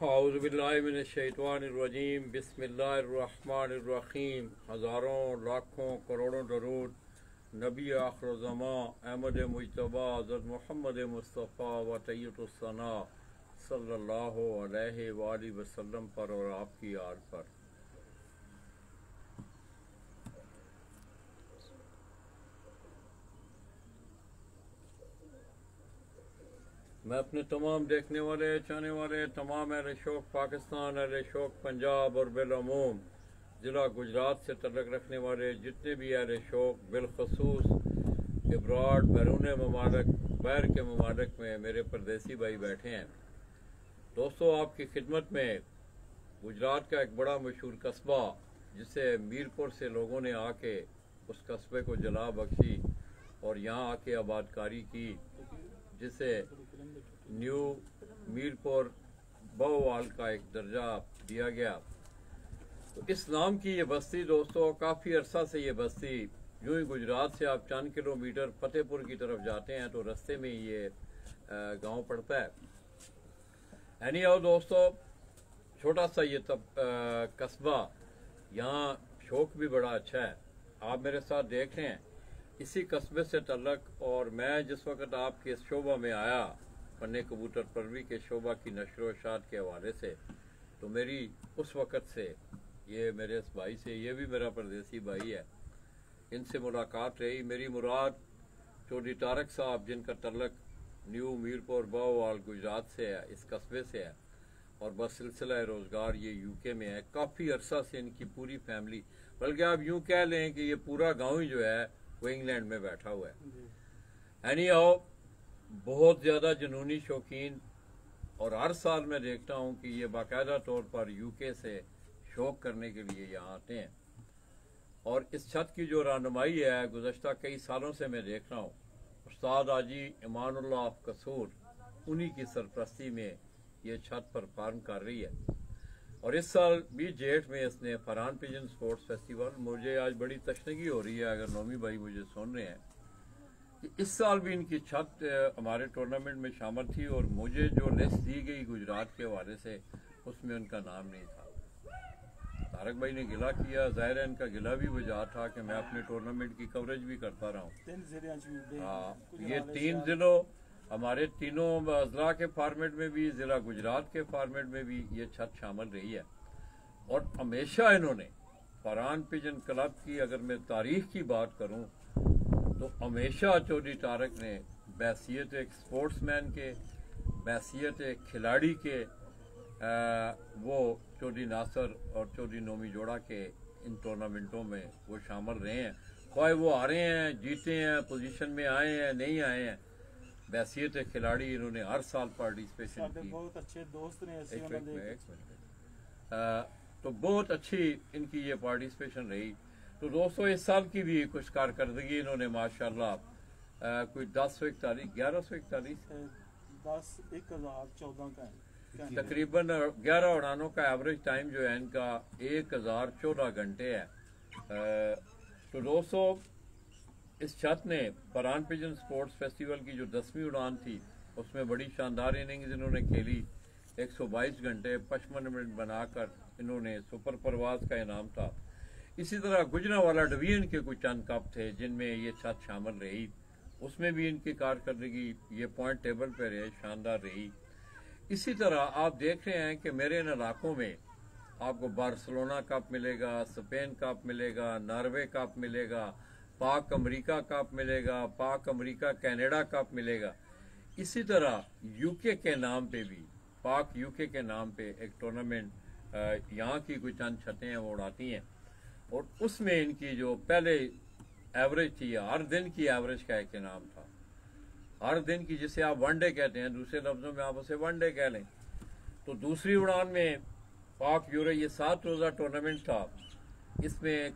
औज़ुबिल्लाहिमिनश्शैतानिर्रजीम बिस्मिल्लाहिर्रहमानिर्रहीम। हज़ारों लाखों करोड़ों दरूद नबी आखिर ज़मां अहमद मुज्तबा हज़रत मोहम्मद मुस्तफ़ा व तय्यबुस्सना सल्लल्लाहु अलैहि वसल्लम पर और आपकी आल पर। मैं अपने तमाम देखने वाले, चाहने वाले, तमाम अहले शौक़ पाकिस्तान, अहले शौक़ पंजाब और बिलअमूम ज़िला गुजरात से तल्लुक़ रखने वाले जितने भी अहले शौक़ बिलखसूस इब्राड बैरून ममालिक बैर के ममालिक में मेरे परदेसी भाई बैठे हैं। दोस्तों, आपकी खिदमत में गुजरात का एक बड़ा मशहूर कस्बा जिसे मीरपुर से लोगों ने आके उस कस्बे को जला बख्शी और यहाँ आके आबादकारी की, जिसे न्यू मीरपुर बहुवाल का एक दर्जा दिया गया। तो इस नाम की ये बस्ती दोस्तों, काफ़ी अरसा से ये बस्ती यूं ही गुजरात से आप चंद किलोमीटर फतेहपुर की तरफ जाते हैं तो रास्ते में ये गांव पड़ता है। एनी आओ दोस्तों, छोटा सा ये कस्बा, यहाँ शौक भी बड़ा अच्छा है। आप मेरे साथ देख रहे हैं इसी कस्बे से तल्लक, और मैं जिस वक्त आपके इस शोबा में आया फन्ने कबूतर परवी के शोबा की नशर व इशात के हवाले से, तो मेरी उस वक़्त से ये मेरे इस भाई से, ये भी मेरा परदेसी भाई है, इनसे मुलाकात रही। मेरी मुराद चौधरी तारक साहब जिनका तल्लक न्यू मीरपुर बहुवाल गुजरात से है, इस कस्बे से है, और बस सिलसिला रोज़गार ये यूके में है। काफ़ी अरसा से इनकी पूरी फैमिली, बल्कि आप यूँ कह लें कि ये पूरा गाँव ही जो है वो इंग्लैंड में बैठा हुआ है। एनी आओ, बहुत ज़्यादा जुनूनी शौकीन, और हर साल मैं देखता हूँ कि ये बाकायदा तौर पर यूके से शौक करने के लिए यहाँ आते हैं। और इस छत की जो रहनुमाई है गुज़श्ता कई सालों से मैं देख रहा हूँ, उस्ताद हाजी ईमानुल्लाह कसूर उन्हीं की सरपरस्ती में ये छत परफॉर्म कर रही है। और इस साल भी जेठ में इसने फरहान पिजन स्पोर्ट्स फेस्टिवल, मुझे आज बड़ी तशनगी हो रही है अगर नौमी भाई मुझे सुन रहे हैं, कि इस साल भी इनकी छत हमारे टूर्नामेंट में शामिल थी, और मुझे जो लिस्ट दी गई गुजरात के हवाले से उसमें उनका नाम नहीं था। तारक भाई ने गिला किया, ज़ाहिर है इनका गिला भी वजह था कि मैं अपने टूर्नामेंट की कवरेज भी करता रहा हूँ। हाँ, ये 3 जिलों, हमारे तीनों अजला के फॉर्मेट में भी, ज़िला गुजरात के फॉर्मेट में भी ये छत शामिल रही है। और हमेशा इन्होंने फरहान पिजन क्लब की, अगर मैं तारीख की बात करूं, तो हमेशा चौधरी तारक ने बैसियत एक स्पोर्ट्समैन के, बैसियत एक खिलाड़ी के, वो चौधरी नासर और चौधरी नोमी जोड़ा के इन टूर्नामेंटों में वो शामिल रहे हैं। ख्वाह वो आ रहे हैं, जीते हैं, पोजीशन में आए हैं, नहीं आए हैं, बैसियत खिलाड़ी इन्होंने हर साल पार्टिसिपेशन की। बहुत अच्छे दोस्त ने ऐसे तो बहुत अच्छी इनकी ये पार्टिसिपेशन रही। तो दोस्तों, इस साल की भी कुछ कारकर्दगी इन्होंने माशाल्लाह कोई 10,014 का तकरीबन 11 उड़ानों का एवरेज टाइम जो है इनका 1014 घंटे है। तो दोस्तों, इस छत ने फरहान पिजन स्पोर्ट्स फेस्टिवल की जो 10वीं उड़ान थी उसमें बड़ी शानदार इनिंग्स इन्होंने खेली। 122 घंटे 55 मिनट बनाकर इन्होंने सुपर परवाज का इनाम था। इसी तरह गुजरांवाला डिवीजन के कुछ चंद कप थे जिनमें ये छत शामिल रही, उसमें भी इनकी कारकर्दगी ये पॉइंट टेबल पर रहे, शानदार रही। इसी तरह आप देख रहे हैं कि मेरे इन इलाकों में आपको बार्सिलोना कप मिलेगा, स्पेन कप मिलेगा, नॉर्वे कप मिलेगा, पाक अमेरिका कप मिलेगा, पाक अमेरिका कनाडा कप मिलेगा। इसी तरह यूके के नाम पे भी, पाक यूके के नाम पे एक टूर्नामेंट यहाँ की कुछ चंद छतें हैं वो उड़ाती हैं, और उसमें इनकी जो पहले एवरेज थी, हर दिन की एवरेज का एक इनाम था। हर दिन की, जिसे आप वनडे कहते हैं, दूसरे लफ्जों में आप उसे वनडे कह लें। तो दूसरी उड़ान में पाक यूरो, ये 7 रोज़ा टूर्नामेंट था, इसमें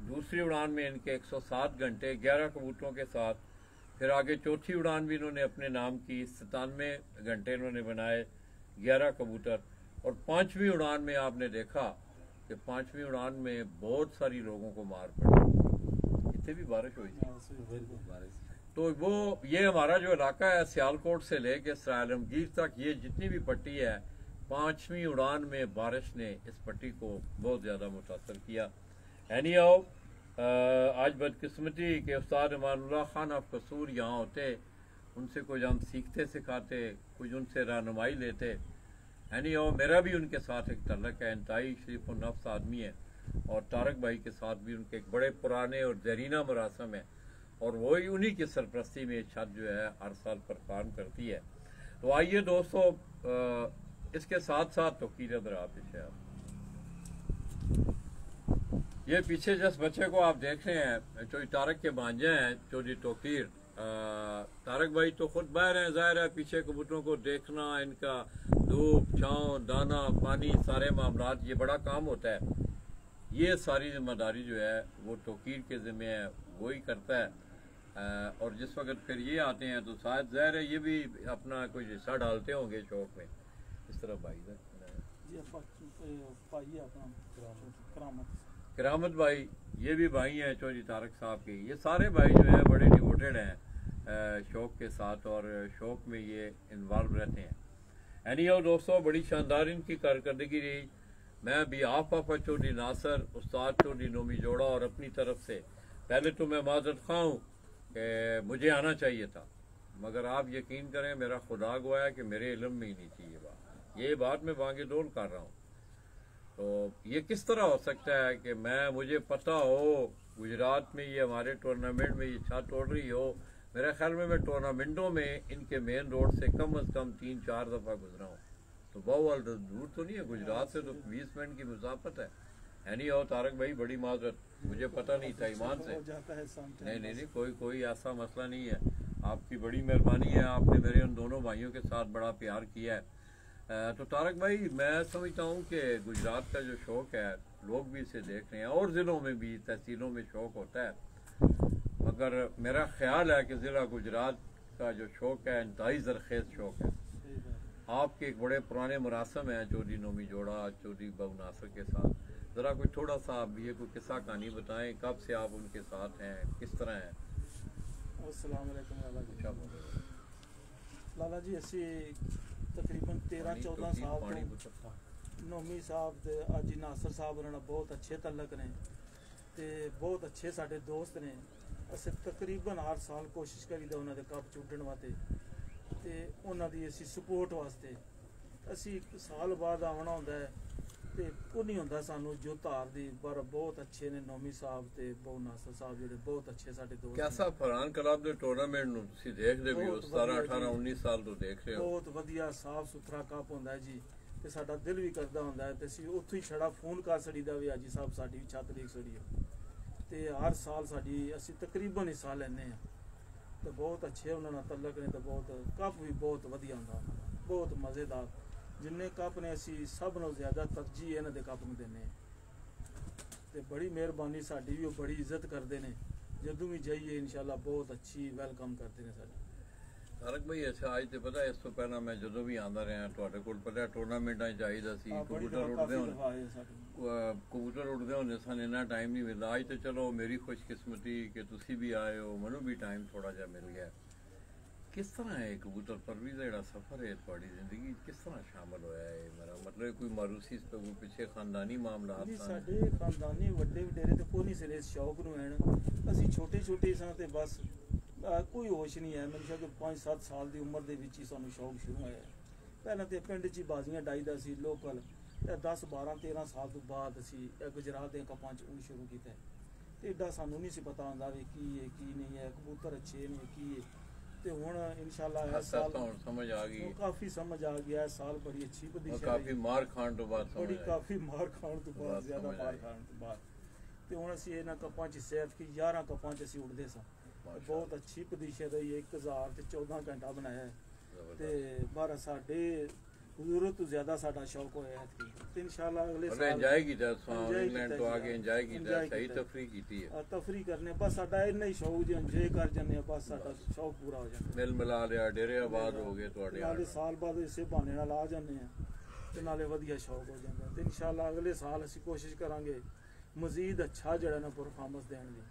दूसरी उड़ान में इनके 107 घंटे 11 कबूतरों के साथ, फिर आगे चौथी उड़ान भी इन्होंने अपने नाम की 97 घंटे इन्होंने बनाए 11 कबूतर। और 5वीं उड़ान में आपने देखा कि 5वीं उड़ान में बहुत सारी लोगों को मार पड़ी, इतनी भी बारिश हुई थी। तो वो ये हमारा जो इलाका है सियालकोट से लेके सराय आलमगीर तक, ये जितनी भी पट्टी है 5वीं उड़ान में बारिश ने इस पट्टी को बहुत ज़्यादा मुतासर किया। एनी आओ आज बदकिस्मती के उस्ताद अमानुल्लाह खान ऑफ कसूर यहाँ होते, उनसे कुछ हम सीखते सिखाते, कुछ उनसे रहनुमाई लेते। एनी आओ मेरा भी उनके साथ एक तल्लक है, इंतहाई शरीफ और नफ्स आदमी है, और तारक भाई के साथ भी उनके एक बड़े पुराने और जरीना मरासम है, और वही उन्हीं की सरपरस्ती में छत जो है हर साल परफॉर्म करती है। तो आइए दोस्तों, इसके साथ साथ तोकीर आप पीछे ये पीछे जिस बच्चे को आप देख रहे हैं चौधरी तारक के भांजे हैं, चौधरी तोकीर। तारक भाई तो खुद बाहर हैं, जाहिर है पीछे कबूतरों को देखना, इनका धूप छांव दाना पानी सारे मामलात, ये बड़ा काम होता है। ये सारी जिम्मेदारी जो है वो तोकीर के ज़िम्मे है, वही करता है। और जिस वक्त फिर ये आते हैं तो शायद ज़ाहिर है ये भी अपना कोई हिस्सा डालते होंगे शौक में। इस तरह भाई करामत भाई ये भी भाई हैं चौधरी तारक साहब के। ये सारे भाई जो हैं बड़े डिवोटेड हैं शौक के साथ, और शौक में ये इन्वॉल्व रहते हैं। एनी और दोस्तों बड़ी शानदार इनकी कारकर्दगी रही। मैं भी आप चौधरी नासर, उस्ताद चौधरी नोमी जोड़ा और अपनी तरफ से पहले तो मैं माजरत खा हूँ कि मुझे आना चाहिए था, मगर आप यकीन करें मेरा खुदा गवाह है कि मेरे इल्म में ही नहीं थी ये बात मैं बांगे डोल कर रहा हूँ। तो ये किस तरह हो सकता है कि मुझे पता हो गुजरात में ये हमारे टूर्नामेंट में ये छत तोड़ रही हो। मेरे ख्याल में मैं टूर्नामेंटों में इनके मेन रोड से कम अज़ कम 3-4 दफ़ा गुजरा हूँ। तो बहुत दूर तो नहीं है, गुजरात से तो 20 मिनट की मुसाफत है। नहीं हो तारक भाई बड़ी माजरत, मुझे पता नहीं था ईमान से। नहीं कोई ऐसा मसला नहीं है, आपकी बड़ी मेहरबानी है, आपने मेरे उन दोनों भाइयों के साथ बड़ा प्यार किया है। तो तारक भाई मैं समझता हूँ कि गुजरात का जो शौक़ है लोग भी इसे देख रहे हैं, और ज़िलों में भी तहसीलों में शौक़ होता है, मगर मेरा ख्याल है कि ज़िला गुजरात का जो शौक़ है इंतहाई ज़रखेज़ शौक़ है। आपके एक बड़े पुराने मुरासम हैं चौधरी नोमी जोड़ा चौधरी बाबू नासर के साथ, ज़रा कोई थोड़ा सा आप ये कोई किस्सा कहानी बताएं, कब से आप उनके साथ हैं, किस तरह हैं? अस्सलाम वालेकुम लाला जी, असी तकरीबन 13-14 साल तो नोमी साहब ते अजी नासर साहब उन्होंने बहुत अच्छे तल्लक ने ते बहुत अच्छे साडे दोस्त ने। असी तकरीबन हर साल कोशिश करीदा उन्होंने कप चुडन वास्ते ते उन्होंने असी सपोर्ट वास्ते असी साल बाद आना होंदा है ते वो नहीं होंदा सानू जो तार दी, पर बहुत अच्छे ने नोमी साहब ते बाबू नासर साहब जेडे बहुत अच्छे साडे दोस्त। कैसा फरहान क्लब दे टूर्नामेंट नु तुसी देखदे भी हो, 17 18 19 साल तो देख रहे हो, बहुत वधिया साफ सुथरा कप होंदा है जी, ते साडा दिल भी करदा होंदा है ते असी उत्थे ही छड़ा फोन कर छड़ीदा भी अजी साहब साडी छत लीक छड़ियो, ते हर साल साडी असी तकरीबन हिस्सा लैने हैं। तो बहुत अच्छे उन्होंने तल्लक ने, तो बहुत कप भी बहुत वधिया होंदा, बहुत मज़ेदार। जिन्ने कप ने असी सब नालों ज़्यादा तरजीह इन्हां दे कप नूं देने, ते बड़ी मेहरबानी साडी भी, बड़ी इज्जत करते हैं। जदों भी जाइए इंशाल्लाह बहुत अच्छी वेलकम करते हैं साडी। तारक भाई अच्छा आज तो पता है, इस तो पहला मैं जदों भी आंदा रहा तुहाडे कोल पता है टूर्नामेंटां जाईदा सी, कबूतर उड़दे होंदे सन, इन्ना टाइम नहीं मिलता। आज तो चलो मेरी खुशकिस्मती कि तुसी भी आए हो, मैनू भी टाइम थोड़ा जा मिल गया। किस तरह है कबूतर परवरी का जो सफ़र है थोड़ी जिंदगी किस तरह शामिल होया है? मेरा मतलब कोई मारूसी कोई पिछे खानदानी मामला साडे खानदानी वड्डे वडेरे ते कोई नहीं सिरे इस शौक नूं हैन, असी छोटे छोटे सां ते बस कोई होश नहीं है। मेरे ख्याल 5-7 साल की उम्र के ही सानू शौक शुरू होया। पहले तो पिंड च बाजियां डाईदा सी लोकल, 10-12-13 साल तो बाद असी गुजरात के कपां च उड़ शुरू किया। तो एडा सानू नहीं सी पता होंदा भी की है की नहीं है, कबूतर अच्छे ने की है। तो हुण इंशाल्लाह इस साल समझ आ गई, काफ़ी समझ आ गया। इस साल बड़ी अच्छी पोजीशन, काफ़ी मार खाण तो बाद बड़ी काफ़ी मार खाण तो बाद, ज़्यादा मार खाण तो बाद। तो हुण असी इन्हां कपां च सिर्फ कि 11 कपां च असी उड़दे सां, बहुत अच्छी पोजीशन रही। 1014 घंटा बनाया ते बारह साडे जरूरत तो ज्यादा साडा शौक होया है। इंशाल्लाह अगले साल एंजॉय कीता इंग्लैंड तो आके एंजॉय कीता, सही तफरी कीती है, तफरी करने बस साडा इन्ना ही शौक जे एंजॉय कर जन्ने, बस साडा शौक पूरा हो जांदा। मिल मिला लिया, डेरे आबाद हो गए तुहाडे, नाले साल बाद इसे बहाने नाल आ जन्ने आ ते नाले वधिया शौक हो जांदा। ते इंशाल्लाह अगले साल असी कोशिश करांगे मजीद अच्छा जड़ा ना परफॉर्मेंस देने दी।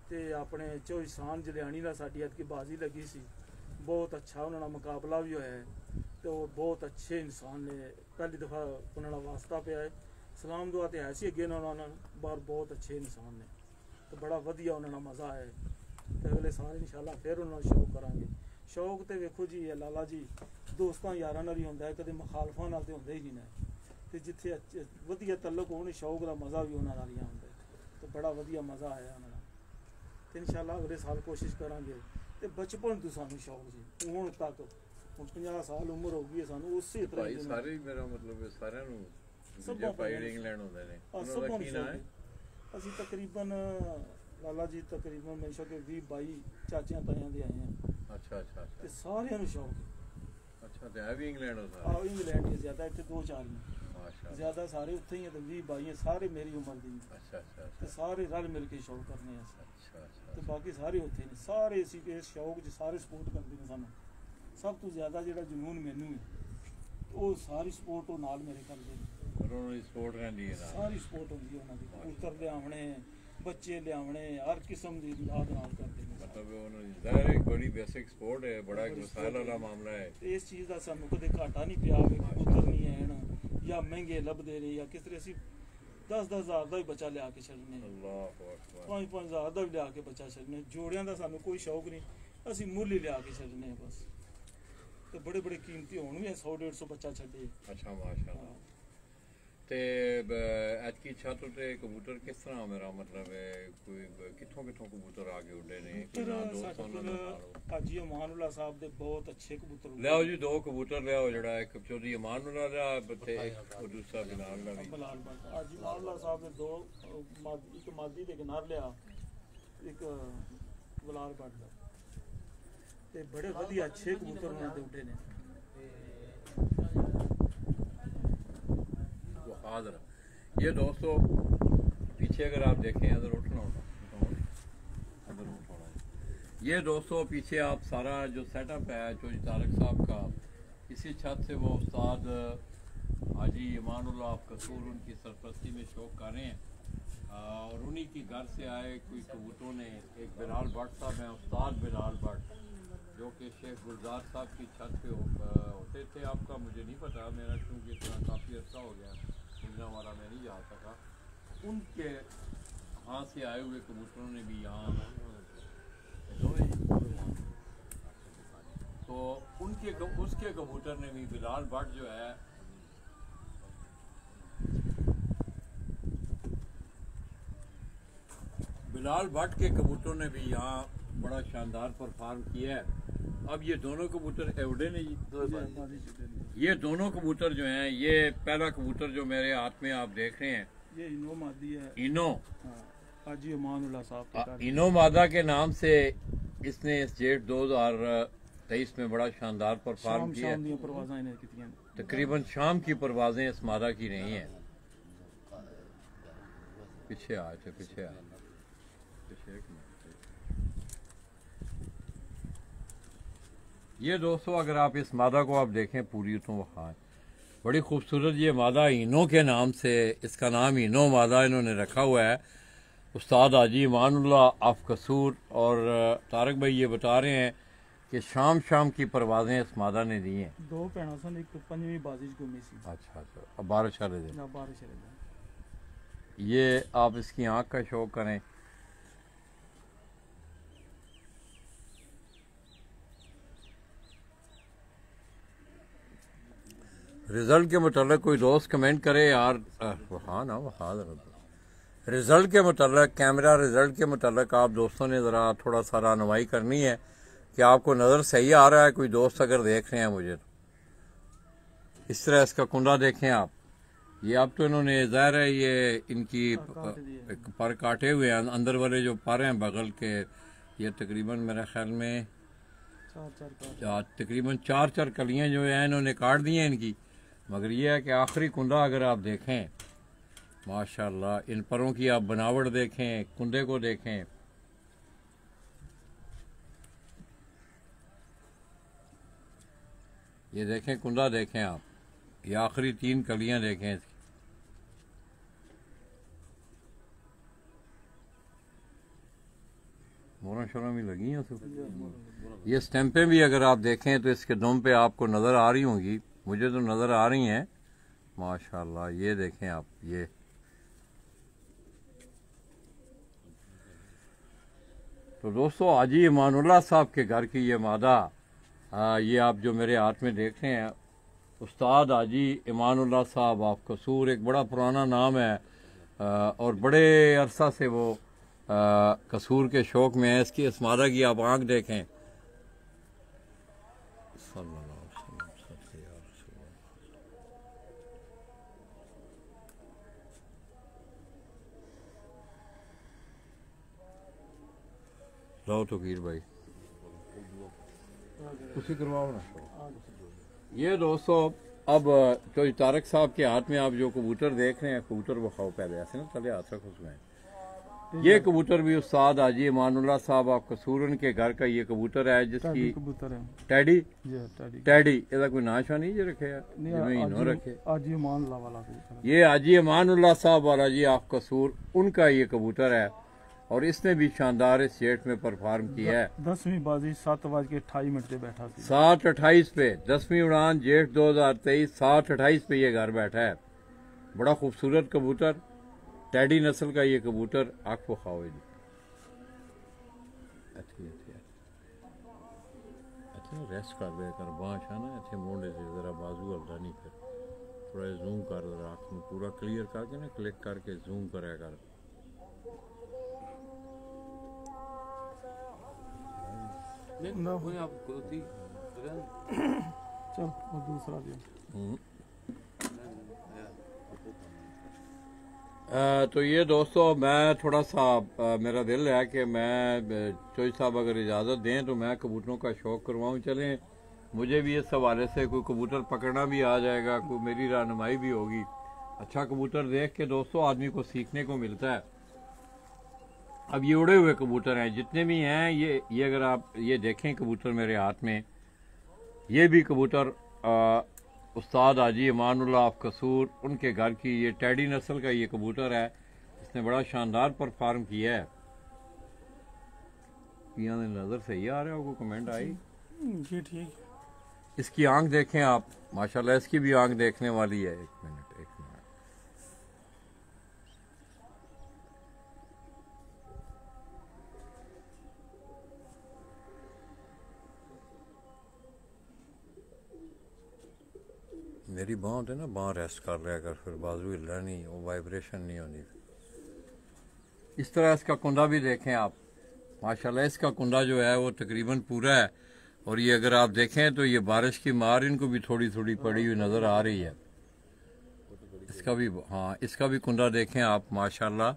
ते अपने चौहसान जलियाणी नाल साडी अद की बाजी लगी सी, बहुत अच्छा उन्होंने मुकाबला भी होया है। तो बहुत अच्छे इंसान ने, पहली दफ़ा उन्होंने वास्ता पे आए सलाम दुआ तो ऐसी अगे उन्होंने बार बहुत अच्छे इंसान ने, तो बड़ा वधिया उन्होंने मज़ा आया। तो अगले साल इंशाल्लाह फिर उन्होंने शौक करांगे। शौक तो वेखो जी है लाला जी, दोस्तां यारां नाल ही होंदा है, कदे मुखालफां नाल ते होंदा ही नहीं ना। तो जिथे वधिया तल्लुक होने शौक का मज़ा भी उन्होंने नाल ही आंदा है, तो बड़ा वधिया मज़ा आया उन्होंने। तो इंशाल्लाह अगले साल कोशिश करांगे। तो बचपन तो सानू शौक जी हुण तक, हुण 50 साल उम्र हो गई है सानू उसी तरह भाई सारे ही मेरा मतलब है सारिਆਂ ਨੂੰ ਸਭਾਂ ਭਾਈ ਇੰਗਲੈਂਡ ਹੁੰਦੇ ਨੇ ਉਹਨਾਂ ਦਾ ਕੀ ਨਾਮ ਹੈ? ਅਸੀਂ ਤਕਰੀਬਨ ਲਾਲਾ ਜੀ ਤਕਰੀਬਨ ਮੈਂ ਸ਼ੌਕ 20-22 ਚਾਚਿਆਂ ਤਾਇਆਂ ਦੇ ਆਏ ਆ। ਅੱਛਾ ਅੱਛਾ ਤੇ ਅੱਛਾ ਸਾਰਿਆਂ ਨੂੰ ਸ਼ੌਕ ਹੈ। ਅੱਛਾ ਤੇ ਹੈ ਵੀ ਇੰਗਲੈਂਡ ਹੋ ਸਾਰਾ? ਆਹ ਇੰਗਲੈਂਡ ਹੀ ਜ਼ਿਆਦਾ, ਇੱਥੇ 2-4 ਨੇ ਮਾਸ਼ਾਅੱਲਾ। ਜ਼ਿਆਦਾ ਸਾਰੇ ਉੱਥੇ ਹੀ ਆ, ਤੇ 20-22 ਸਾਰੇ ਮੇਰੀ ਉਮਰ ਦੇ ਨੇ। ਅੱਛਾ ਅੱਛਾ ਤੇ ਸਾਰੇ ਰਲ ਮਿਲ ਕੇ ਸ਼ੌਕ ਕਰਨੇ ਆ ਅਸੀਂ। ਅੱਛਾ ਤੇ ਅੱਛਾ ਬਾਕੀ ਸਾਰੇ ਉੱਥੇ ਨੇ, ਸਾਰੇ ਅਸੀਂ ਇਸ ਸ਼ੌਕ 'ਚ ਸਾਰੇ ਸਪੋਰਟ ਕਰਦੇ ਨੇ ਸਾਨੂੰ। ਸਭ ਤੋਂ ਜ਼ਿਆਦਾ ਜਿਹੜਾ ਜਨੂਨ ਮੈਨੂੰ ਹੈ ਉਹ ਸਾਰੀ ਸਪੋਰਟ ਉਹ ਨਾਲ ਮੇਰੇ ਕਰਦੇ ਨੇ। ਪਰ ਉਹਨਾਂ ਦੀ ਸਪੋਰਟ ਰਹਿੰਦੀ ਹੈ ਨਾ, ਸਾਰੀ ਸਪੋਰਟ ਹੁੰਦੀ ਹੈ ਉਹਨਾਂ ਦੀ। ਕਬੂਤਰ ਲਿਆਵਣੇ, ਬੱਚੇ ਲਿਆਵਣੇ, ਹਰ ਕਿਸਮ ਦੀ ਇਮਦਾਦ ਨਾਲ ਕਰਦੇ ਨੇ। ਮਤਲਬ ਉਹਨਾਂ ਦੀ ਜ਼ਾਹਿਰ ਇੱਕ ਬੜੀ ਬੇਸਿਕ ਸਪੋਰਟ ਹੈ, ਬੜਾ ਇੱਕ ਵਸਾਇਲ ਵਾਲਾ ਮਾਮਲਾ ਹੈ। ਤੇ ਇਸ ਚੀਜ਼ ਦਾ ਸਾਨੂੰ ਕਦੇ ਘਾਟਾ ਨਹੀਂ ਪਿਆ ਕਿ ਕਬੂਤਰ ਨਹੀਂ ਆਣ ਜਾਂ ਮਹਿੰਗੇ ਲੱਭਦੇ ਨੇ ਜਾਂ ਕਿਸ ਤਰ੍ਹਾਂ। ਅਸੀਂ 10-10 ਹਜ਼ਾਰ ਦਾ ਵੀ ਬੱਚਾ ਲਿਆ ਕੇ ਛੱਡਨੇ, ਅੱਲਾਹੁ ਅਕਬਰ। 5-5 ਹਜ਼ਾਰ ਦਾ ਵੀ ਲਿਆ ਕੇ ਬੱਚਾ ਛੱਡਨੇ। ਜੋੜਿਆਂ ਦਾ ਸਾਨੂੰ ਕੋਈ ਸ਼ੌਕ ਨਹੀਂ, ਅਸੀਂ ਮੁੱਲ ਹੀ ਲਿਆ ਕੇ ਛੱਡਨੇ ਬਸ। ਤੇ ਬੜੇ ਬੜੇ ਕੀਮਤੀ ਹੋਣ ਵੀ 100-150 ਬੱਚਾ ਛੱਡੇ। ਅੱਛਾ ਮਾਸ਼ਾਅੱਲਾ। ਤੇ ਐਤਕੀ ਛੱਤ ਤੇ ਕਬੂਤਰ ਕਿਸ ਤਰ੍ਹਾਂ, ਮੇਰਾ ਮਤਲਬ ਹੈ ਕੋਈ ਕਿੱਥੋਂ ਕਿੱਥੋਂ ਕਬੂਤਰ ਆ ਕੇ ਉੱਡੇ ਨੇ? ਹਾਜੀ ਅਮਾਨੁੱਲਾ ਸਾਹਿਬ ਦੇ ਬਹੁਤ ਅੱਛੇ ਕਬੂਤਰ ਲਿਆਓ ਜੀ, 2 ਕਬੂਤਰ ਲਿਆਓ, ਜਿਹੜਾ ਇੱਕ ਚੌਧਰੀ ਅਮਾਨੁੱਲਾ ਦਾ ਤੇ ਇੱਕ ਦੂਸਰਾ ਬਿਲਾਲ ਦਾ ਵੀ। ਹਾਜੀ ਅਮਾਨੁੱਲਾ ਸਾਹਿਬ ਦੇ 2, ਇੱਕ ਮਾਦੀ ਦੇ ਕਿਨਾਰ ਲਿਆ, ਇੱਕ ਬਲਾਲ ਬੱਟ ਦਾ। ਤੇ ਬੜੇ ਵਧੀਆ ਅੱਛੇ ਕਬੂਤਰ ਉਹਨਾਂ ਦੇ ਉੱਡੇ ਨੇ। हाजिर ये दोस्तों पीछे अगर आप देखें, अगर उठना ये दोस्तों पीछे आप सारा जो सेटअप है चौधरी तारक साहब का, इसी छत से वो उस्ताद हाजी इमानुल्लाह कसूर उनकी सरपरस्ती में शौक कर रहे हैं। और उन्हीं की घर से आए कोई कबूतरों ने, एक बिलाल भट्ट साहब हैं, उस्ताद बिलाल भट्ट, जो कि शेख गुलजार साहब की छत पे होते थे। आपका मुझे नहीं पता, मेरा क्योंकि इतना काफ़ी अर्सा हो गया मिलना वाला, मैं नहीं जा सका। उनके यहाँ से आए हुए कबूतरों ने भी यहाँ, तो उनके उसके कबूतर ने भी, बिलाल भट्ट जो है बिलाल भट्ट के कबूतरों ने भी यहाँ बड़ा शानदार परफॉर्म किया है। अब ये दोनों कबूतर उड़े नहीं, ये दोनों कबूतर जो हैं, ये पहला कबूतर जो मेरे हाथ में आप देख रहे हैं, ये इनो मादी है। इनो, हाजी अमानुल्लाह साहब इनो मादा के नाम से इसने इस जेठ 2023 में बड़ा शानदार परफॉर्म किया है। तकरीबन शाम की परवाजें इस मादा की रही हैं। पीछे आ, पीछे आ, पीछे। ये दोस्तों अगर आप इस मादा को आप देखें पूरी, तो वहाँ बड़ी खूबसूरत ये मादा इनो के नाम से, इसका नाम इनो मादा इन्होंने रखा हुआ है। उस्ताद हाजी इमानुल्लाह ऑफ कसूर और तारक भाई ये बता रहे हैं कि शाम शाम की परवाजें इस मादा ने दी हैं। 2 भैन सन, एक 5वीं बाजी घूमी सी। अच्छा अच्छा, अब 12 साल दे। 12 साल। ये आप इसकी आँख का शौक करें। रिजल्ट के मतलब कोई दोस्त कमेंट करे यार, हाँ ना हाँ, रिजल्ट के मतलब, कैमरा रिजल्ट के मतलब आप दोस्तों ने ज़रा थोड़ा सा रहनुमाई करनी है कि आपको नज़र सही आ रहा है। कोई दोस्त अगर देख रहे हैं मुझे, तो इस तरह इसका कुंडा देखें आप। ये अब तो इन्होंने ज़ाहिर है ये इनकी पर काटे हुए हैं, अंदर वाले जो पर हैं बगल के, ये तकरीबन मेरे ख्याल में तकरीबन 4 कलियाँ जो हैं इन्होंने काट दी हैं इनकी। मगर ये है कि आखिरी कुंडा अगर आप देखें, माशाल्लाह इन परों की आप बनावट देखें, कुंडे को देखें। ये देखें कुंडा देखें आप, ये आखिरी 3 कलियां देखें इसकी। मोरा शोरा भी लगी हैं तो ये स्टैंपें भी अगर आप देखें तो इसके दुम पे आपको नज़र आ रही होंगी, मुझे तो नज़र आ रही हैं माशाल्लाह। ये देखें आप, ये तो दोस्तों हाजी इमानुल्लाह साहब के घर की ये मादा, ये आप जो मेरे हाथ में देख रहे हैं, उस्ताद हाजी इमानुल्लाह साहब ऑफ कसूर, एक बड़ा पुराना नाम है और बड़े अरसा से वो कसूर के शौक में है। इसकी इस मादा की आप आंख देखें, लो तो कीर भाई उसी करवाओ ना। ये दोस्तों अब तो तारक साहब के हाथ में आप जो कबूतर देख रहे हैं, कबूतर वो खाओ पहले ऐसे ना चले हाथ रखो उसमें। ये कबूतर भी उस्ताद हाजी इमानुल्लाह साहब आप कसूरन के घर का ये कबूतर है, जिसकी कबूतर है टैडी टैडी ਇਹਦਾ ਕੋਈ ਨਾਂ ਸ਼ਾ नहीं जो रखे है, नहीं रखे हाजी इमानुल्लाह वाला कबूतर। ये हाजी इमानुल्लाह साहब वाला जी आप कसूर उनका ये कबूतर है और इसने भी शानदार इस जेट में परफॉर्म किया है। 10वीं बाजी 7:28 पे बैठा था, 7:28 पे 10वीं उड़ान जेठ 2023 7:28 पे ये घर बैठा है। बड़ा खूबसूरत कबूतर, टैडी नस्ल का ये कबूतर। आँख को खाओ जी, रेस्ट कर दे कर बाँश है ना अच्छे मोड़े से जरा बाजू हल्दा नहीं, फिर थोड़ा जूम कर जरा आँख में पूरा क्लियर करके ना क्लिक करके जूम कराया कर। चल वो दूसरा दिया। तो ये दोस्तों मैं थोड़ा सा मेरा दिल है कि मैं चोई साहब अगर इजाज़त दें तो मैं कबूतरों का शौक़ करवाऊँ। चलें मुझे भी इस हवाले से कोई कबूतर पकड़ना भी आ जाएगा, कोई मेरी रहनुमाई भी होगी। अच्छा कबूतर देख के दोस्तों आदमी को सीखने को मिलता है। अब ये उड़े हुए कबूतर हैं जितने भी हैं, ये अगर आप ये देखें कबूतर मेरे हाथ में, ये भी कबूतर उस्ताद हाजी इमानुल्लाह ऑफ कसूर उनके घर की ये टैडी नस्ल का ये कबूतर है। इसने बड़ा शानदार परफॉर्म किया है। नज़र सही आ रहा है, आपको कमेंट आई जी ठीक। इसकी आंख देखें आप माशाल्लाह, इसकी भी आंख देखने वाली है। एक मिनट मेरी बाँह होते ना, बाँह रेस्ट कर रहा कर, फिर बाजू हिलना नहीं, वो वाइब्रेशन नहीं होनी। इस तरह इसका कुंदा भी देखें आप माशाल्लाह, इसका कुंदा जो है वो तकरीबन पूरा है। और ये अगर आप देखें तो ये बारिश की मार इनको भी थोड़ी थोड़ी पड़ी हुई नज़र आ रही है। इसका भी हाँ, इसका भी कुंदा देखें आप माशाल्लाह।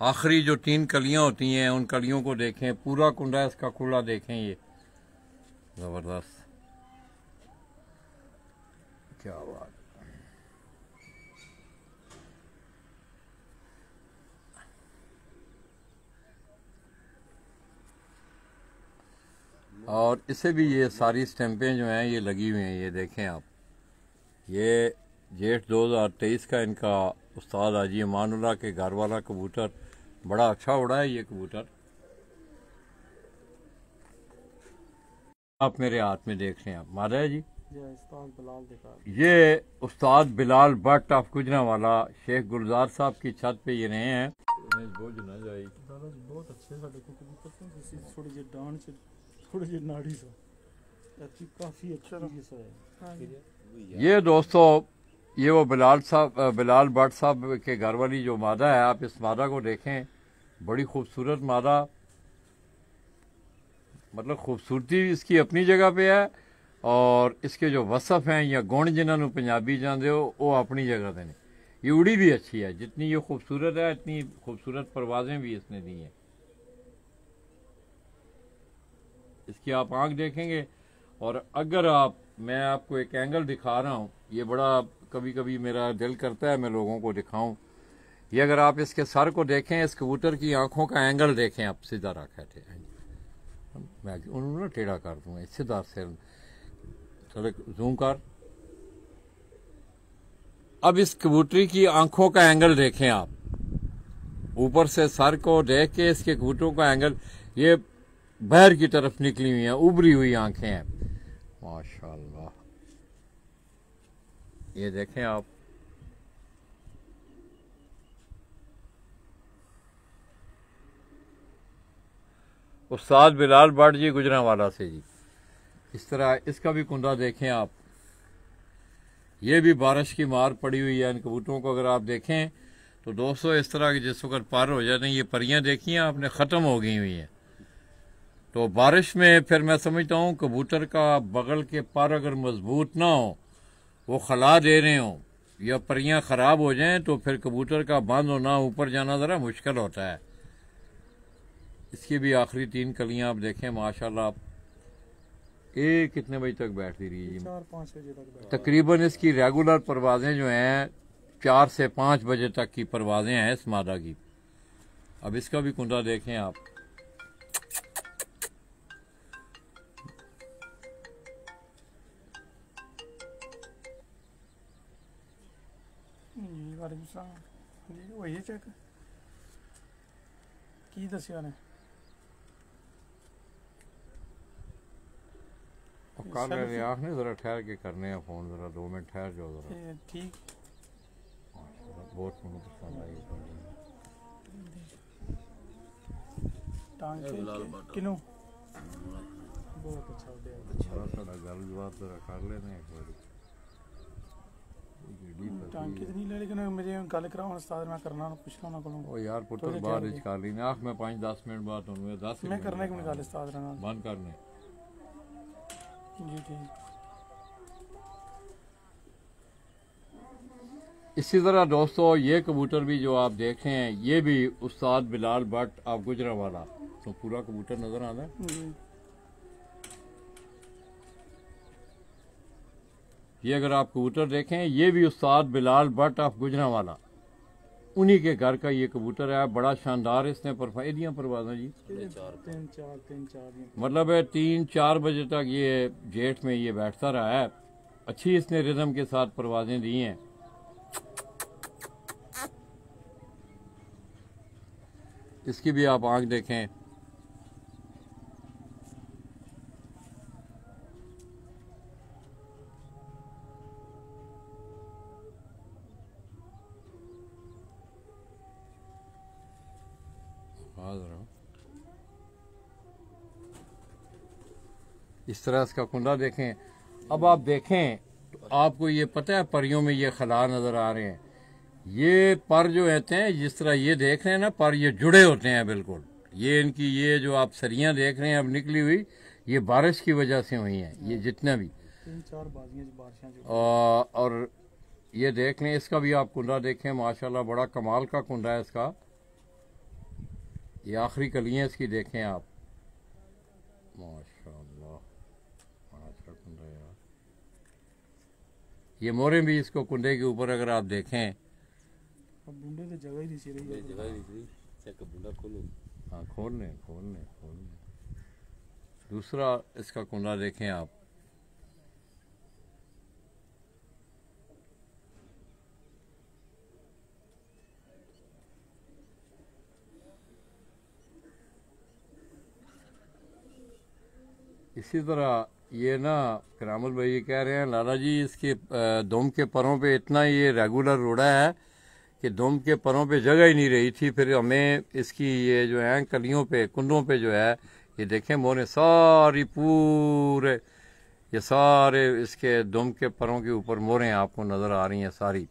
आखिरी जो 3 कलियां होती हैं उन कलियों को देखें, पूरा कुंदा इसका खुला देखें, ये ज़बरदस्त, क्या बात। और इसे भी ये सारी स्टैंपें जो हैं ये लगी हुई हैं, ये देखें आप। ये जेठ 2023 का इनका उस्ताद हाजी इमानुल्लाह के घर वाला कबूतर बड़ा अच्छा उड़ा है। ये कबूतर आप मेरे हाथ में देख रहे हैं, आप मादा है जी। ये उस्ताद बिलाल भट्ट ऑफ गुजरांवाला शेख गुलजार साहब की छत पे ये रहे हैं। बोझ ना जाए बहुत अच्छे थोड़ी जी डांड से थोड़ी जी नाड़ी से काफी अच्छा है। ये दोस्तों ये वो बिलाल भट्ट साहब के घर वाली जो मादा है, आप इस मादा को देखें, बड़ी खूबसूरत मादा, मतलब खूबसूरती इसकी अपनी जगह पे है और इसके जो वसफ हैं या गुण जिन्होंने पंजाबी जानते हो वो अपनी जगह पे ने। ये उड़ी भी अच्छी है, जितनी ये खूबसूरत है इतनी खूबसूरत परवाजें भी इसने दी हैं। इसकी आप आंख देखेंगे और अगर मैं आपको एक एंगल दिखा रहा हूँ, ये बड़ा कभी कभी मेरा दिल करता है मैं लोगों को दिखाऊं। ये अगर आप इसके सर को देखें, इस कबूतर की आंखों का एंगल देखें आप, सीधा रखा थे, मैं उन्होंने टेढ़ा कर दूंगा, सीधा सिर, चलो जूम कर। अब इस कबूतरी की आंखों का एंगल देखें आप, ऊपर से सर को देख के इसके कबूतरों का एंगल, ये बाहर की तरफ निकली हुई हैं, उभरी हुई आंखें हैं माशाल्लाह। ये देखें आप, उस्ताद बिलाल भट्ट जी गुजरांवाला से जी। इस तरह इसका भी कुंडा देखें आप, ये भी बारिश की मार पड़ी हुई है इन कबूतरों को। अगर आप देखें तो दोस्तों इस तरह की जिस वक्त पार हो जाते हैं, ये परियां देखी हैं आपने, ख़त्म हो गई हुई हैं। तो बारिश में फिर मैं समझता हूँ कबूतर का बगल के पर अगर मजबूत ना हो, वो खला दे रहे हों या परियां ख़राब हो जाएं, तो फिर कबूतर का बंद होना, ऊपर जाना ज़रा मुश्किल होता है। इसकी भी आखिरी 3 कलियां आप देखें माशाल्लाह। ये कितने बजे तक बैठती रही है? 4-5 बजे तक। तकरीबन इसकी रेगुलर परवाजें जो हैं 4 से 5 बजे तक की परवाजें हैं इस मादा की। अब इसका भी कुंडा देखें आप, वही चेक की दसिया ने कर रहे आख ने जरा ठहर के करने हैं फोन, जरा 2 मिनट ठहर जाओ जरा। ठीक, बहुत मुझे पसंद आई टांग किनो बहुत अच्छा हो गया। सारा गल जवाब जरा कर लेने एक बार। टांग कितनी ले, लेकिन मेरी गल कराओ उस्ताद, मैं करना पूछना ना कोलों। ओ यार पुत्र बाद विच कर ली आख, मैं 5-10 मिनट बाद तुम 10 मैं करने की गल उस्ताद नाल बंद करने जी ठीक। इसी तरह दोस्तों ये कबूतर भी जो आप देख रहे हैं, ये भी उस्ताद बिलाल भट्ट आप गुजरांवाला, तो पूरा कबूतर नजर आता है। ये अगर आप कबूतर देखें, ये भी उस्ताद बिलाल भट्ट ऑफ गुजरांवाला, उन्हीं के घर का ये कबूतर है। बड़ा शानदार इसने एदियां परवाजा जी 3-4 मतलब है 3-4 बजे तक ये जेठ में ये बैठता रहा है। अच्छी इसने रिदम के साथ परवाजें दी हैं। इसकी भी आप आंख देखें, इस तरह इसका कुंडा देखें। अब आप देखें तो आपको ये पता है परियों में ये खला नजर आ रहे हैं। ये पर जो रहते हैं, जिस तरह ये देख रहे हैं ना पर, ये जुड़े होते हैं बिल्कुल। ये इनकी ये जो आप सरियां देख रहे हैं अब निकली हुई, ये बारिश की वजह से हुई हैं। ये जितना भी 3-4 बारिशें और ये देख लें, इसका भी आप कुंडा देखें माशाल्लाह, बड़ा कमाल का कुंडा है इसका। ये आखिरी कलियां इसकी देखें आप माशाल्लाह, अच्छा कुंडा यार। ये मोरे भी इसको कुंडे के ऊपर अगर आप देखें, अब बुंडे तो जगह ही नहीं सी रही, जगह ही नहीं चेक बुंडा खोलो। हाँ खोल लें। दूसरा इसका कुंडा देखें आप, इसी तरह ये ना करामल भाई ये कह रहे हैं लाला जी इसके दुम के परों पे इतना ये रेगुलर उड़ा है कि दुम के परों पे जगह ही नहीं रही थी। फिर हमें इसकी ये जो है कलियों पे, कुंडों पे जो है ये देखें मोरे सारी पूरे, ये सारे इसके दुम के परों के ऊपर मोरें आपको नज़र आ रही हैं सारी।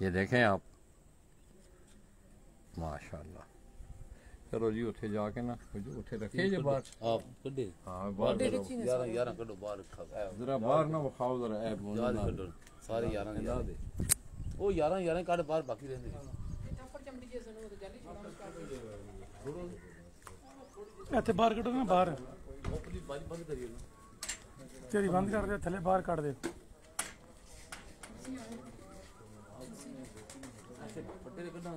ये देखें आप माशाल्लाह। चलो जी उठे जाके ना उठे रखे जो बाहर आप कड्डे हाँ बाहर 11 कड्डो बाहर रखा जरा बाहर ना वो खाओ जरा ऐ यार कड्डो सारे 11 दे ओ 11 काट बाहर बाकी रहंदे ਇੱਥੇ ਬਾਹਰ ਕੱਢੋ ਨਾ, ਬਾਹਰ अपनी बाज बंद करिए ना ਤੇਰੀ ਬੰਦ ਕਰ ਦੇ, ਥੱਲੇ ਬਾਹਰ ਕੱਢ ਦੇ। ऐसे पट्टे दे कड्डा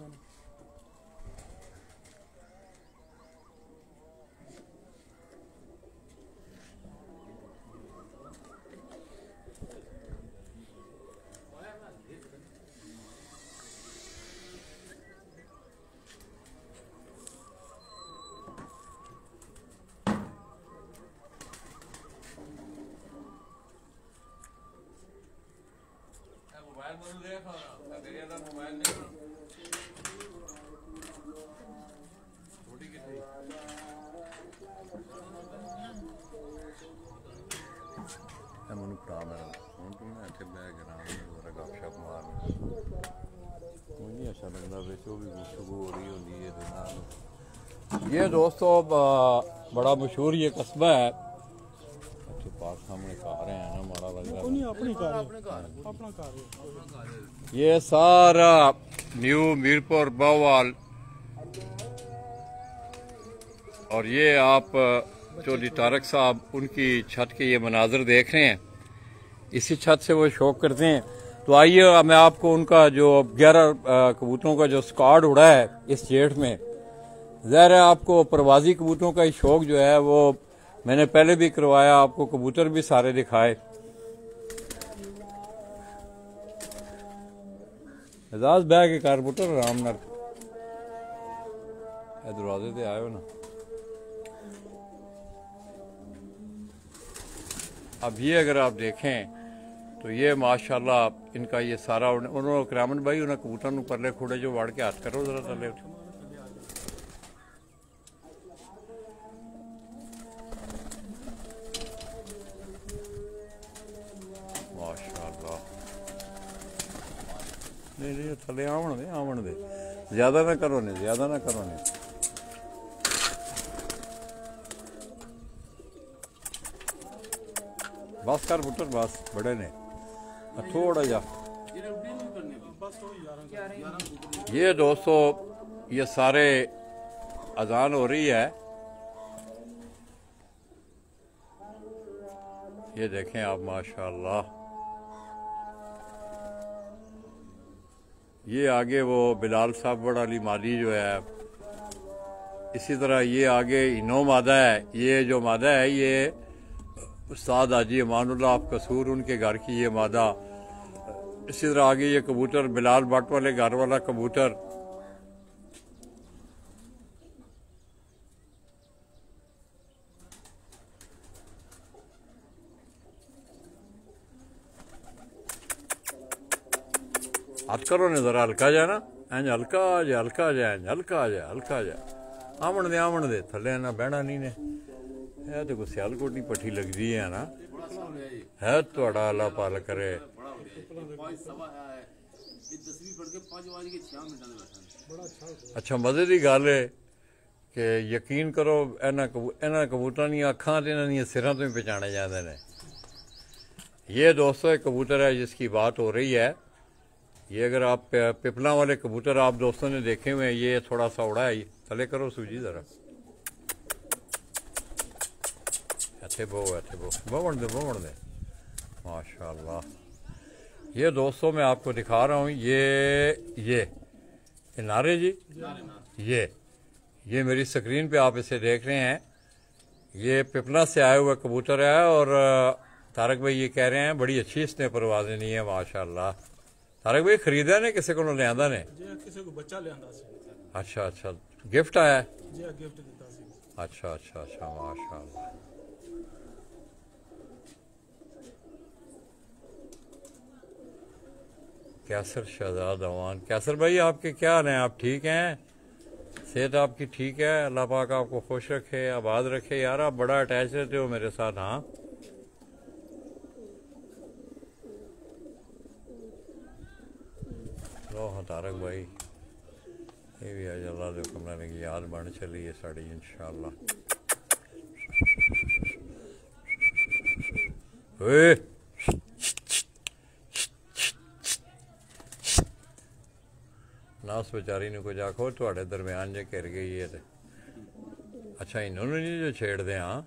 ਮੈਨੂੰ ਭਰਾ ਮੇਰਾ ਹੁਣ ਤੂੰ ਮੈਂ ਇੱਥੇ ਬਹਿ ਕੇ ਆਰਾਮ ਨਾਲ ਜ਼ਰਾ ਗੱਪਸ਼ਪ ਮਾਰ मुझे अच्छा लगता है जो भी गुफ्तगू हो रही होती है तो नाल ये दोस्तों बड़ा मशहूर ये कस्बा है अच्छे पास सामने घर है ना माड़ा लग रहा है ये सारा न्यू मीरपुर बावाल और ये आप चौधरी तारक साहब उनकी छत के ये मनाजर देख रहे हैं इसी छत से वो शौक करते हैं तो आइए मैं आपको उनका जो 11 कबूतरों का जो स्क्वाड उड़ा है इस जेठ में ज़ाहिर है आपको परवाजी कबूतरों का ही शौक जो है वो मैंने पहले भी करवाया आपको कबूतर भी सारे दिखाए एजाज बैग के कार पुत्र आराम नाल दरवाजे ते आयो ना अब ये अगर आप देखें तो ये माशाल्लाह इनका ये सारा उन्होंने करामन भाई उन्हें कबूतर नूं परले खुड़े जो वाड़ के हाथ करो जरा थले माशाल्लाह नहीं थले आवन दे ज्यादा ना करो ने बस कर पुत्र बस बड़े ने थोड़ा जा ये दोस्तों ये सारे अजान हो रही है ये देखें आप माशाल्लाह ये आगे वो बिलाल साहब वाली मादी जो है इसी तरह ये आगे इनो मादा है ये जो मादा है ये उस्ताद हाजी अमानुल्लाह आप कसूर उनके घर की ये मादा इसी तरह आगे ये कबूतर बिलाल भट्ट वाले घर वाला कबूतर हाथ करो ने जरा हल्का जा ना इंज हल्का जा आमन दे थले ना बहना नहीं ने है तो कोई सियालकोट नहीं पट्टी लगती है ना है थोड़ा अल्लाह पाल करे अच्छा मजे की गल है कि यकीन करो इन्होंने कबूतर दी अखां ते इन्हां दी सिरां तो ही पहचाने जाते हैं ये दोस्तों एक कबूतर है जिसकी बात हो रही है ये अगर आप पिपला वाले कबूतर आप दोस्तों ने देखे हुए हैं ये थोड़ा सा उड़ा है थले करो सूजी जरा बवन दे माशाल्लाह ये दोस्तों मैं आपको दिखा रहा हूँ ये नारे जी ये मेरी स्क्रीन पे आप इसे देख रहे हैं ये पिपला से आया हुआ कबूतर है और तारक भाई ये कह रहे हैं बड़ी अच्छी इसने परवाज़ें नहीं है माशाल्लाह तारक भाई खरीदा ने किसी को लियांदा ने किसी को बच्चा लियांदा सी अच्छा गिफ्ट आया जी गिफ्ट दिता सी अच्छा माशाल्लाह कैसर शहजाद अवान कैसर भाई आपके क्या हाल हैं आप ठीक हैं सेहत आपकी ठीक है अल्लाह पाक आपको खुश रखे आबाद रखे यार आप बड़ा अटैच रहते हो मेरे साथ हाँ लो हाँ तारक भाई ये भी आज अल्लाह के हुक्म नाल याद बन चली है साड़ी इंशाअल्लाह ना उस बेचारी ने कुछ आखो थोड़े दरम्यान जे घिर गई है अच्छा इन्होंने नहीं जो छेड़ते हाँ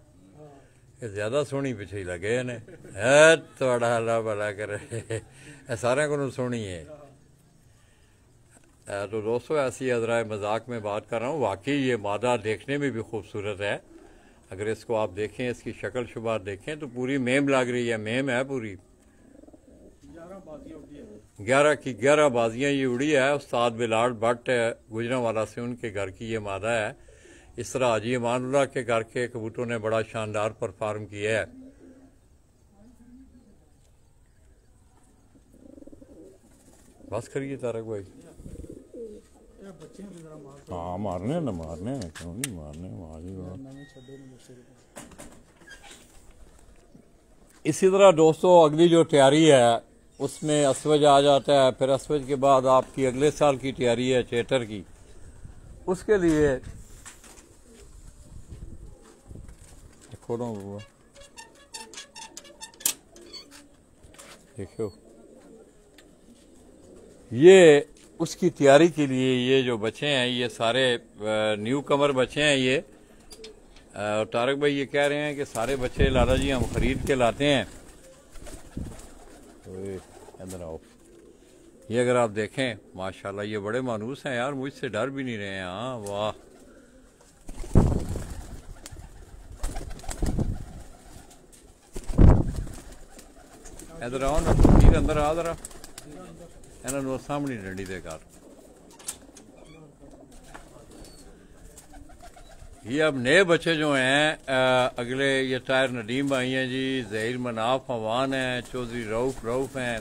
ये ज्यादा सोहनी पिछे लगे ने है थोड़ा अल्लाह भला करे सारे को सोहनी है तो दोस्तों ऐसी अजरा मजाक में बात कर रहा हूँ वाकई ये मादा देखने में भी खूबसूरत है अगर इसको आप देखें इसकी शक्ल शुबार देखें तो पूरी मेम लग रही है मेम है पूरी 11 की 11 बाजियाँ ये उड़ी है उस्ताद बिलाल भट्ट गुजरांवाला से उनके घर की ये मादा है इस तरह हाजी अमानुल्लाह के घर के कबूतरों ने बड़ा शानदार परफॉर्म किया है बस करिए तारक भाई। ਇਹ ਬੱਚਿਆਂ ਦੇ ਜ਼ਰਾ ਮਾਰ हाँ मारने ना मारने क्यों नहीं मारने मारी बात। ਨਵੇਂ ਛੱਡੇ ਨੇ ਬੱਚੇ ਦੇ। इसी तरह दोस्तों अगली जो तैयारी है उसमें असवज आ जाता है, फिर असवज के बाद आपकी अगले साल की तैयारी है चेटर की। उसके लिए खोलो हुआ देखो, ये उसकी तैयारी के लिए ये जो बच्चे हैं ये सारे न्यू कमर बच्चे हैं ये। और तारक भाई ये कह रहे हैं कि सारे बच्चे लाला जी हम खरीद के लाते हैं। इधर आओ, ये अगर आप देखें माशाल्लाह ये बड़े मानूस हैं यार, मुझसे डर भी नहीं रहे हैं। हाँ वाह, इधर आओ ना फिर अंदर आ जरा, इन्होंने सामने डंडी दे कर। ये अब नए बच्चे जो हैं अगले ये ताहिर नदीम भाई हैं जी, ज़हीर मनाफ हवान हैं, चौधरी रऊफ हैं,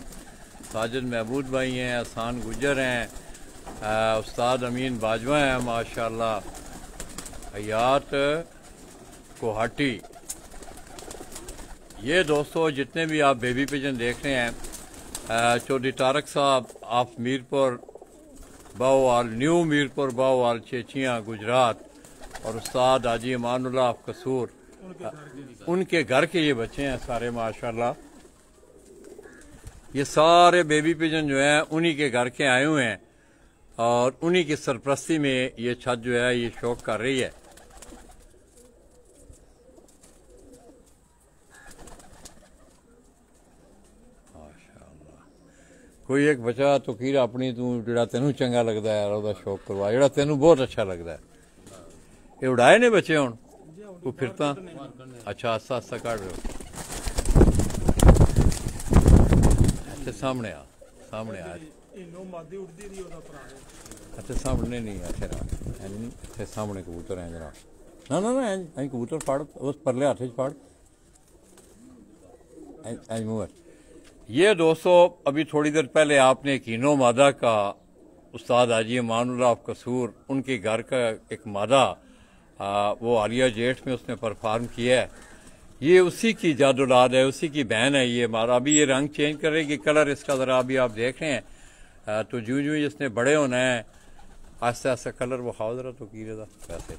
साजिद महमूद भाई हैं, एहसान गुजर हैं, उस्ताद अमीन बाजवा हैं माशाल्लाह, हयात कोहाटी। ये दोस्तों जितने भी आप बेबी पिजन देख रहे हैं, चौधरी तारक साहब ऑफ मीरपुर बाओवाल, न्यू मीरपुर बाओवाल चेचियाँ गुजरात, और उस्ताद हाजी अमानुल्लाह ऑफ कसूर, उनके घर के ये बच्चे हैं सारे माशाल्लाह। ये सारे बेबी पिजन जो हैं उन्हीं के घर के आए हुए हैं और उन्हीं की सरपरस्ती में ये छत जो है ये शौक कर रही है। कोई एक बच्चा तो कीर अपनी तू जो तेनू चंगा लगता है यार शौक करवा, जो तेनू बहुत अच्छा लगता है। ये उड़ाए ने बच्चे हूँ वो फिरता। अच्छा आस्ता आस्ता काट रहे हो। अच्छा सामने आ, सामने आ। अच्छा सामने नहीं है, अच्छा सामने कबूतर है जरा। ना ना ना अं कबूतर फाड़ उस परले हाथ फाड़ मुँह। ये दोस्तों अभी थोड़ी देर पहले आपने कीनो मादा का उस्ताद हाजी अमानुल्लाह ऑफ कसूर उनके घर का एक मादा वो आलिया जेठ में उसने परफॉर्म किया है। ये उसी की जादौलाद है, उसी की बहन है ये मारा। अभी ये रंग चेंज करेगी, कलर इसका ज़रा अभी आप देख रहे हैं। तो जूं जूं इसने बड़े होना है आस्ते आस्ते कलर वो खाओ ज़रा तो कीरे था वैसे।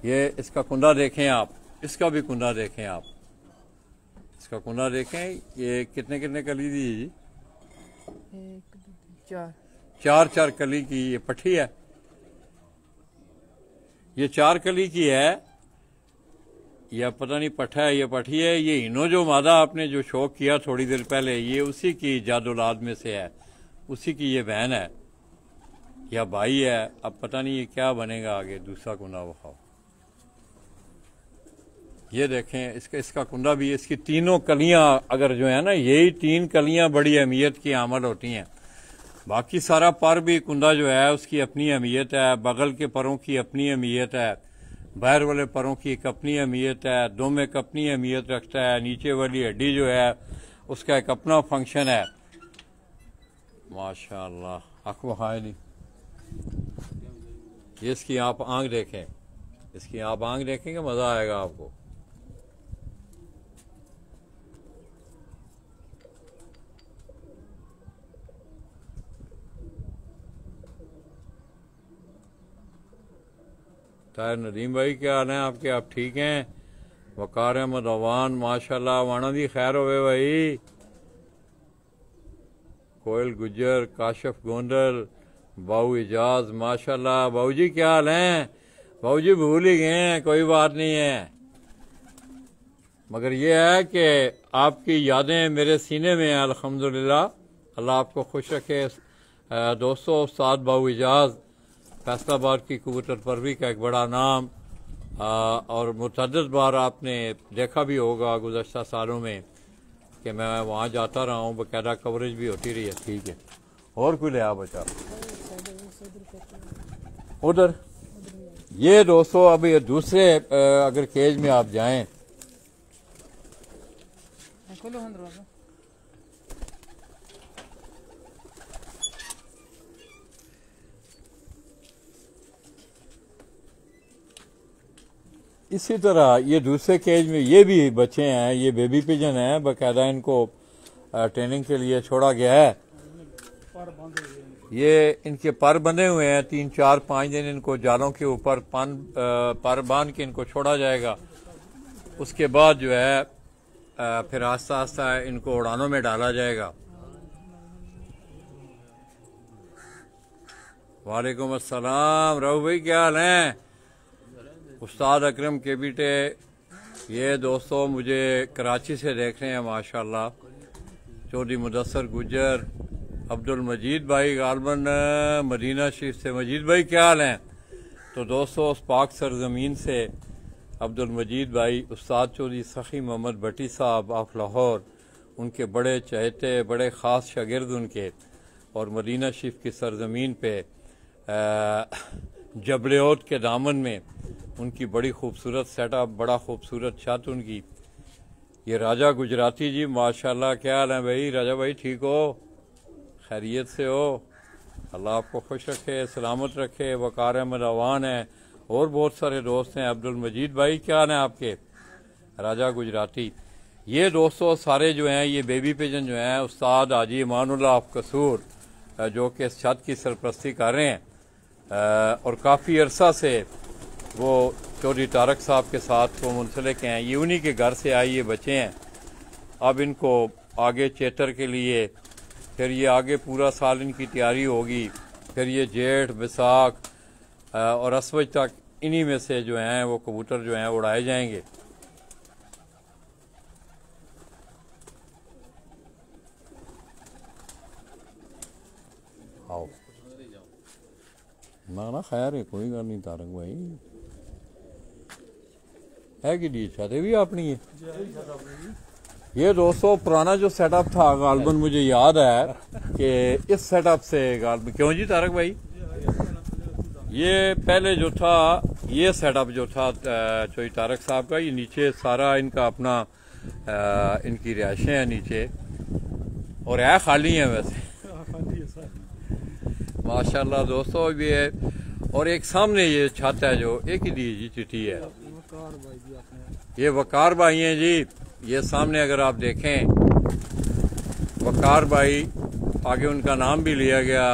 ये इसका कुंडा देखें आप, इसका भी कुंडा देखें आप, इसका कुंडा देखें। ये कितने कितने कली दी है जी? चार चार कली की ये पट्टी है। ये चार कली की है या पता नहीं पट्ठा है या पट्टी है। ये इनो जो मादा आपने जो शौक किया थोड़ी देर पहले, ये उसी की जादौलाद में से है, उसी की ये बहन है या भाई है। अब पता नहीं ये क्या बनेगा आगे। दूसरा कुंडा बखाओ, ये देखें इसका कुंडा भी। इसकी तीनों कलियां अगर जो है ना, यही तीन कलियां बड़ी अहमियत की आमल होती हैं। बाकी सारा पर भी कुंडा जो है उसकी अपनी अहमियत है, बगल के परों की अपनी अहमियत है, बाहर वाले परों की एक अपनी अहमियत है, दो में एक अपनी अहमियत रखता है, नीचे वाली हड्डी जो है उसका एक अपना फंक्शन है। माशाअल्लाह आँख बखाए नहीं। ये इसकी आप आँख देखें, इसकी आप आँख देखेंगे मज़ा आएगा आपको। ताहिर नदीम भाई क्या हाल है आपके? आप ठीक हैं? वकार अहमद अवान माशाल्लाह, वाणा दी खैर होवे भाई। कोयल गुज्जर, काशफ गोंदल, बाऊ इजाज माशाल्लाह। बाऊ जी क्या हाल हैं? बाऊ जी भूल ही गए हैं, कोई बात नहीं है, मगर ये है कि आपकी यादें मेरे सीने में हैं अल्हम्दुलिल्लाह। अल्लाह आपको खुश रखे। दोस्तों उस्ताद बाऊ इजाज फैसलाबाद की कबूतर परवी का एक बड़ा नाम, और मुतअद्दिद बार आपने देखा भी होगा गुज़श्ता सालों में कि मैं वहाँ जाता रहा हूँ, बाकायदा कवरेज भी होती रही है। ठीक है, और कोई ले आ बचा उधर। ये दोस्तों अब ये दूसरे अगर केज में आप जाएं, इसी तरह ये दूसरे केज में ये भी बच्चे हैं, ये बेबी पिजन हैं, बाकायदा इनको ट्रेनिंग के लिए छोड़ा गया है। पर बंद हो गए। ये इनके पर बंधे हुए हैं, 3 4 5 दिन इनको जालों के ऊपर पर बांध के इनको छोड़ा जाएगा। उसके बाद जो है फिर आस्ता आस्ता इनको उड़ानों में डाला जाएगा। वालेकुम अस्सलाम, राहु भाई क्या हाल हैं? उस्ताद अकरम के बेटे ये दोस्तों मुझे कराची से देख रहे हैं माशाल्लाह। चौधरी मुदस्सर गुज्जर, अब्दुल मजीद भाई गालबन मदीना शरीफ से। मजीद भाई क्या हाल हैं? तो दोस्तों उस पाक सरजमीन से अब्दुल मजीद भाई उस्ताद चौधरी सखी मोहम्मद भट्टी साहब ऑफ लाहौर, उनके बड़े चहेते बड़े ख़ास शागिर्द उनके, और मदीना शरीफ की सरजमीन पे जबलेओत के दामन में उनकी बड़ी खूबसूरत सेटअप, बड़ा खूबसूरत छत उनकी। ये राजा गुजराती जी माशाल्लाह, क्या हाल है भाई? राजा भाई ठीक हो, खैरियत से हो? अल्लाह आपको खुश रखे, सलामत रखे। वकार अहमद अवान है और बहुत सारे दोस्त हैं। अब्दुल मजीद भाई क्या हाल है आपके? राजा गुजराती। ये दोस्तों सारे जो हैं ये बेबी पिजन जो हैं उस्ताद हाजी इमानुल्लाह ऑफ कसूर जो कि इस छत की सरपरस्ती कर रहे हैं और काफ़ी अरसा से वो चौधरी तारक साहब के साथ वो मुंसलिक हैं। ये उन्हीं के घर से आए ये बच्चे हैं। अब इनको आगे चेतर के लिए फिर ये आगे पूरा साल इनकी तैयारी होगी। फिर ये जेठ बैसाख और असवज तक इन्हीं में से जो हैं वो कबूतर जो हैं उड़ाए जाएंगे। आओ ना खैर है, कोई गल नहीं तारक भाई है कि डी छाते भी अपनी है। ये दोस्तों पुराना जो सेटअप था गालबन मुझे याद है कि इस सेटअप से गालबन, क्यों जी तारक भाई, ये पहले जो था ये सेटअप जो था चौधरी तारक साहब का, ये नीचे सारा इनका अपना इनकी रिहाइशें हैं नीचे और है खाली हैं वैसे माशाल्लाह दोस्तों। ये और एक सामने ये छत है जो एक ही दी जी चिट्ठी है, ये वकार भाई हैं जी। ये सामने अगर आप देखें वकार भाई, आगे उनका नाम भी लिया गया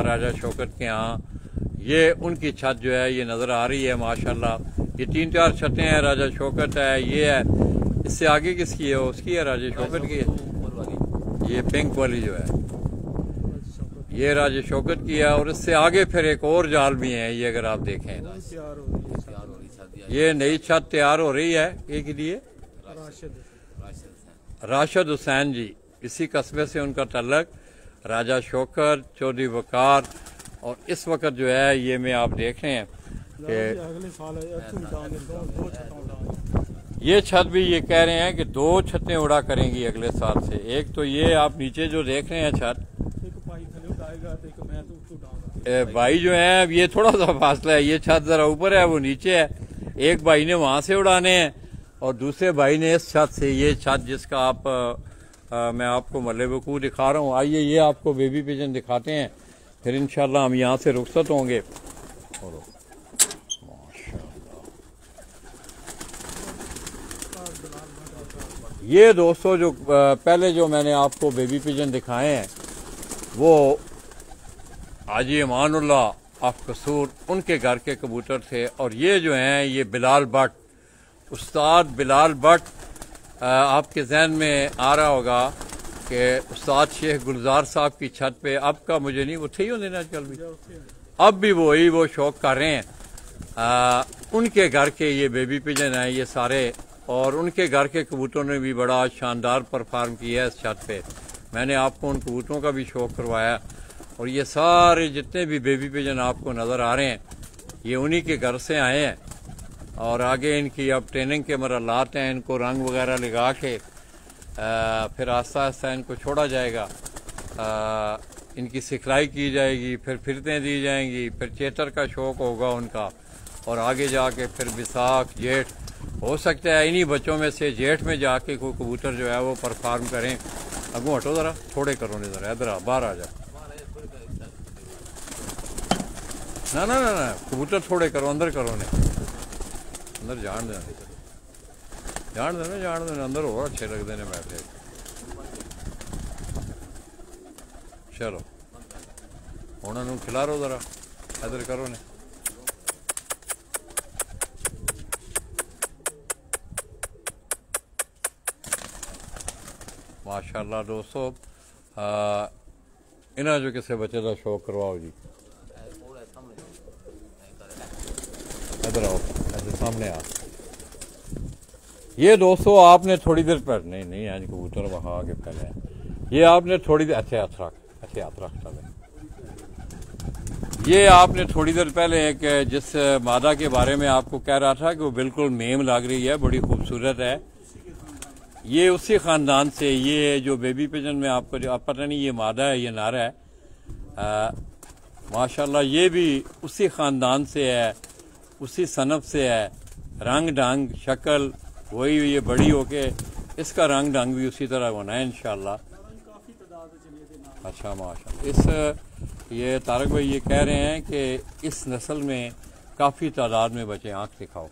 राजा शौकत के यहाँ। ये उनकी छत जो है ये नज़र आ रही है माशाल्लाह। ये 3 4 छतें हैं, राजा शौकत है, ये है, इससे आगे किसकी है? उसकी है, राजा शौकत की है। ये पिंक वाली जो है ये राजा शौकत की है और इससे आगे फिर एक और जाल भी है। ये अगर आप देखें ये नई छत तैयार हो रही है। एक लिए राशिद हुसैन जी, इसी कस्बे से उनका तल्लक। राजा शौकत, चौधरी वकार, और इस वक्त जो है ये में आप देख रहे हैं कि ये छत भी ये कह रहे हैं कि 2 छतें उड़ा करेंगी अगले साल से। एक तो ये आप नीचे जो देख रहे हैं छत, भाई जो है ये थोड़ा सा फासला है, ये छत जरा ऊपर है वो नीचे है। एक भाई ने वहां से उड़ाने हैं और दूसरे भाई ने इस छत से, ये छत जिसका आप मैं आपको मल्ले वकू दिखा रहा हूँ। आइए ये आपको बेबी पिजन दिखाते हैं, फिर इंशाल्लाह हम यहाँ से रुखसत होंगे। ये दोस्तों जो पहले जो मैंने आपको बेबी पिजन दिखाए हैं वो हाजी इमानुल्लाह ऑफ कसूर उनके घर के कबूतर थे। और ये जो हैं ये बिलाल भट्ट, उस्ताद बिलाल भट्ट आपके जहन में आ रहा होगा कि उस्ताद शेख गुलजार साहब की छत पे, अब का मुझे नहीं, वो थे ही होने आजकल भी, अब भी वही वो शौक कर रहे हैं। उनके घर के ये बेबी पिजन हैं ये सारे, और उनके घर के कबूतरों ने भी बड़ा शानदार परफॉर्म किया है इस छत पे। मैंने आपको उन कबूतरों का भी शौक करवाया। और ये सारे जितने भी बेबी पिजन आपको नज़र आ रहे हैं ये उन्हीं के घर से आए हैं। और आगे इनकी अब ट्रेनिंग के मरहलात हैं, इनको रंग वगैरह लगा के फिर आस्ता आस्ता इनको छोड़ा जाएगा, इनकी सिखलाई की जाएगी, फिर फिरतें दी जाएंगी, फिर चेतर का शौक होगा उनका, और आगे जाके फिर बैसाख जेठ, हो सकता है इन्हीं बच्चों में से जेठ में जाके कोई कबूतर जो है वो परफॉर्म करें। अगू हटो ज़रा, थोड़े करो ने ज़रा, इधर बाहर आ जा, ना ना ना ना कबूतर थोड़े करो, अंदर करो ने। अंदर जान देना अंदर होर अच्छे लगते ने बैठे। चलो उन्होंने खिलारो जरा, इधर करो ने। माशाअल्लाह दोस्तों, इन्हों जो किसी बच्चे का शौक करवाओ जी। इधर आओ, ऐसे सामने आ। ये दोस्तों आपने थोड़ी देर पर नहीं आज कबूतर वहाँ आगे पहले ये आपने थोड़ी देर अच्छे हाथ रख चले। ये आपने थोड़ी देर पहले एक जिस मादा के बारे में आपको कह रहा था कि वो बिल्कुल मेम लग रही है, बड़ी खूबसूरत है। ये उसी ख़ानदान से, ये जो बेबी पिजन में आपको आप पता नहीं ये मादा है ये नारा है। माशाल्लाह ये भी उसी ख़ानदान से है, उसी सनफ से है। रंग ढंग शक्ल वही, ये बड़ी होके इसका रंग ढंग भी उसी तरह होना है इंशाल्लाह। अच्छा माशाल्लाह। ये तारक भाई ये कह रहे हैं कि इस नस्ल में काफ़ी तादाद में बचे। आँख दिखाओ।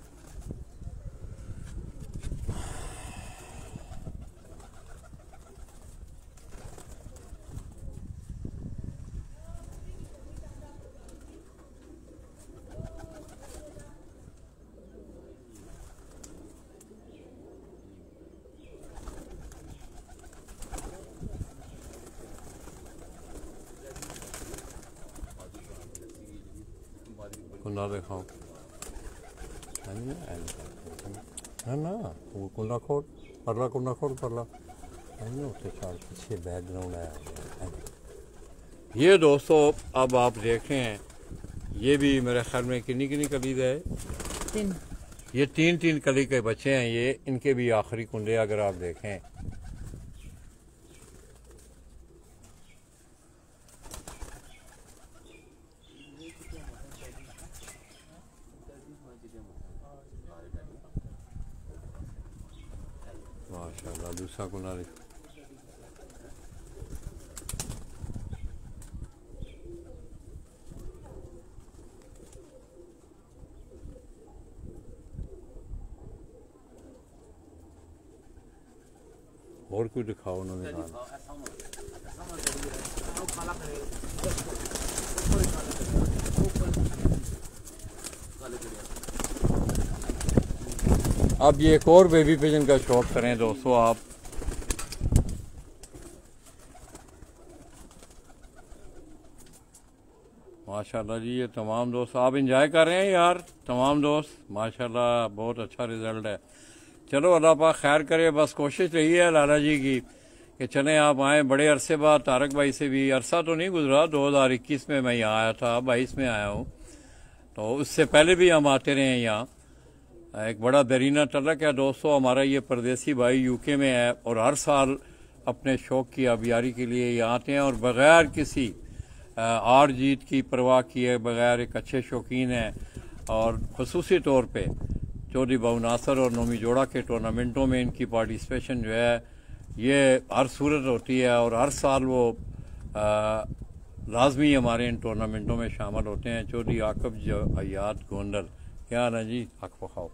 कुंडा दिखाओ है ना, वो कुंडा खोल परला, कुंडा खोल परला उसके चार पीछे बैकग्राउंड है। ये दोस्तों अब आप देखें, ये भी मेरे ख्याल में कितनी कली है, ये तीन कली के बच्चे हैं। ये इनके भी आखिरी कुंडे अगर आप देखें। माशाल्लाह दूसरा कुंडा देखो। और कुछ दिखाओ उन्होंने कहा। अब ये एक और बेबी पिजन का शौक करें दोस्तों आप। माशाल्लाह जी, ये तमाम दोस्त आप इंजॉय कर रहे हैं यार, तमाम दोस्त माशाल्लाह बहुत अच्छा रिजल्ट है। चलो अल्लाह पाक खैर करे। बस कोशिश रही है लाला जी की कि चलें आप आए। बड़े अरसे बाद तारक भाई से भी, अरसा तो नहीं गुजरा, 2021 में मैं यहाँ आया था, 22 में आया हूँ, तो उससे पहले भी हम आते रहे हैं यहाँ। एक बड़ा दरीना तलक है दोस्तों हमारा। ये परदेसी भाई यूके में है और हर साल अपने शौक़ की आबियारी के लिए यहाँ आते हैं और बग़ैर किसी हार जीत की परवाह किए बग़ैर एक अच्छे शौकीन हैं। और ख़ुसूसी तौर पे चौधरी बाबू नासर और नोमी जोड़ा के टूर्नामेंटों में इनकी पार्टिसिपेशन जो है ये हर सूरत होती है और हर साल वो लाजमी हमारे इन टूर्नामेंटों में शामिल होते हैं। चौधरी आकब हयात गोंडल, क्या हाल है जी? हक पखाओ।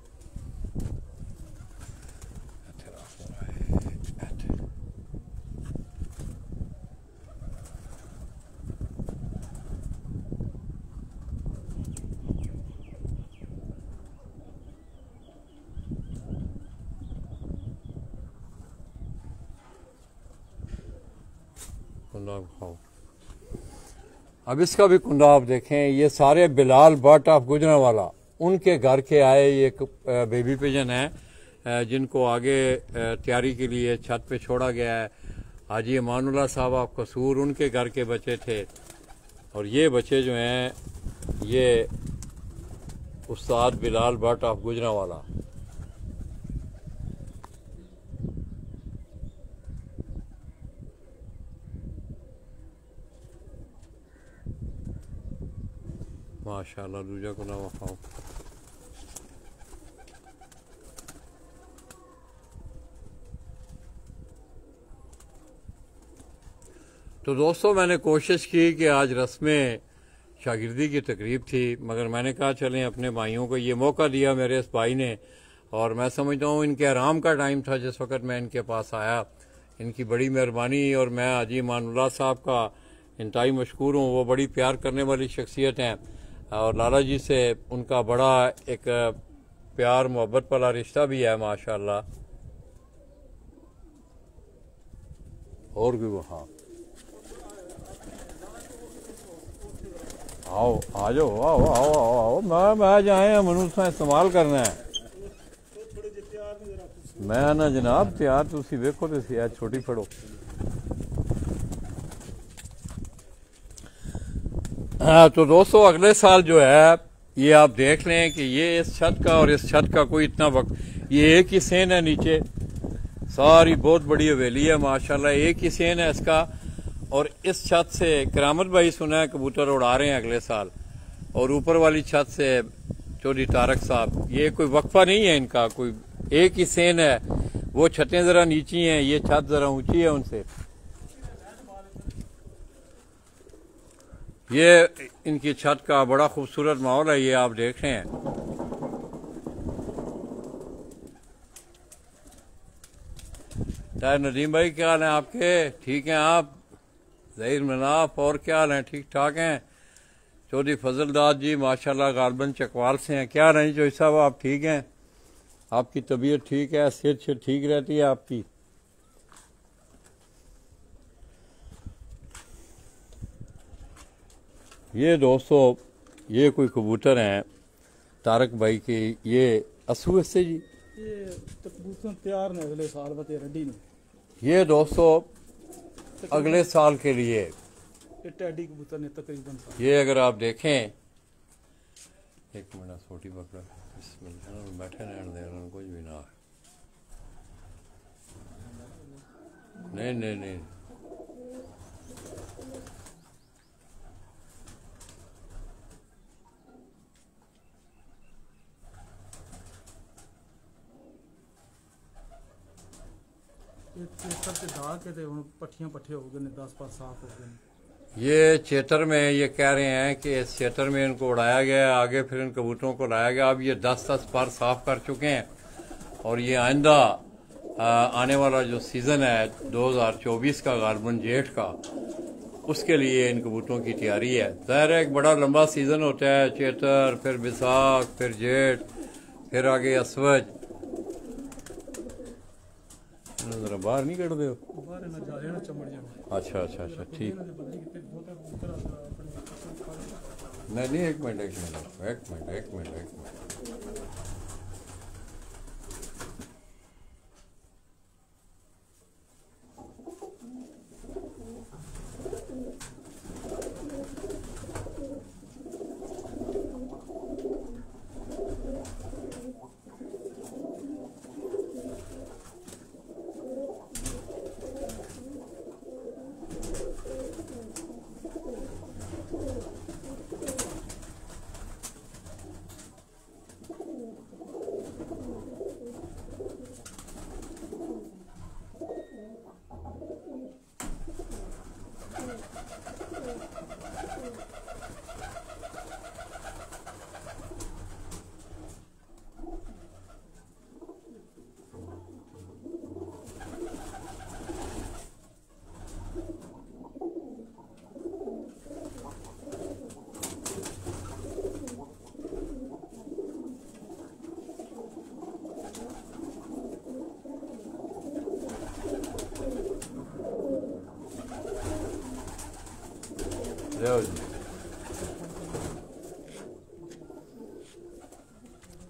कुंडा खाओ। अब इसका भी कुंडा आप देखें। ये सारे बिलाल भट्ट ऑफ गुजरांवाला उनके घर के आए एक बेबी पिजन है जिनको आगे तैयारी के लिए छत पे छोड़ा गया है। हाजी अमानुल्लाह साहब ऑफ कसूर उनके घर के बच्चे थे और ये बच्चे जो हैं ये उस्ताद बिलाल भट्ट ऑफ गुजरांवाला। माशाल्लाह दूजा को ना वखाओ। तो दोस्तों मैंने कोशिश की कि आज रस्में शागिर्दी की तकरीब थी, मगर मैंने कहा चलें अपने भाइयों को ये मौका दिया मेरे इस भाई ने, और मैं समझता हूँ इनके आराम का टाइम था जिस वक्त मैं इनके पास आया। इनकी बड़ी मेहरबानी, और मैं हाजी मानुल्लाह साहब का इंतहाई मशकूर हूँ। वो बड़ी प्यार करने वाली शख्सियत हैं और लाला जी से उनका बड़ा एक प्यार मोहब्बत वाला रिश्ता भी है माशाअल्लाह। और भी हाँ आओ आ जाओ, आओ आओ आओ आओ, मैं जाए मनुष्य इस्तेमाल करना है। मैं ना जनाब तैयार, तुसी वेखो तो सी छोटी फड़ो। हाँ तो दोस्तों अगले साल जो है ये आप देख लें कि ये इस छत का और इस छत का कोई इतना वक्त, ये एक ही सेन है नीचे, सारी बहुत बड़ी हवेली है माशाल्लाह, एक ही सेन है इसका। और इस छत से करामत भाई सुना है कबूतर उड़ा रहे हैं अगले साल, और ऊपर वाली छत से चौधरी तारक साहब, ये कोई वक्फा नहीं है इनका, कोई एक ही सेन है। वो छतें जरा नीची हैं, ये छत जरा ऊंची है उनसे। ये इनकी छत का बड़ा खूबसूरत माहौल है, ये आप देख रहे हैं। ताहिर नदीम भाई क्या हाल है आपके? ठीक हैं आप? ज़हीर मनाफ और क्या हाल है? ठीक ठाक हैं। चौधरी फजलदाद जी माशाल्लाह गालबन चकवाल से हैं। क्या नहीं चौधरी साहब आप ठीक हैं? आपकी तबीयत ठीक है? सेहत ठीक रहती है आपकी? ये दोस्तों ये कोई कबूतर हैं तारक भाई के, ये असू से जी, ये कबूतर तैयार ने अगले साल बते रेडी ने। ये दोस्तों अगले साल के लिए ये टैडी कबूतर ने तकरीबन, ये अगर आप देखें, एक मिनट छोटी पकड़ा, इसमें बैठे रहने दे, कुछ भी ना, नहीं नहीं नहीं, चेतर से ढा के ते हुण पट्ठियां पट्ठे हो गए ने, 10 पास साफ हो गए। ये चेतर में ये कह रहे हैं कि इस चेतर में इनको उड़ाया गया, आगे फिर इन कबूतरों को लाया गया। अब ये 10-10 बार साफ कर चुके हैं, और ये आइंदा आने वाला जो सीज़न है 2024 का गालबन जेठ का, उसके लिए इन कबूतरों की तैयारी है। ज़ाहिर है एक बड़ा लंबा सीज़न होता है, चेतर, फिर बैसाख, फिर जेठ, फिर आगे असवज। जरा बाहर नहीं कट दो, अच्छा अच्छा अच्छा ठीक, नहीं एक मिनट एक मिनट एक मिनट एक मिनट एक मिनट,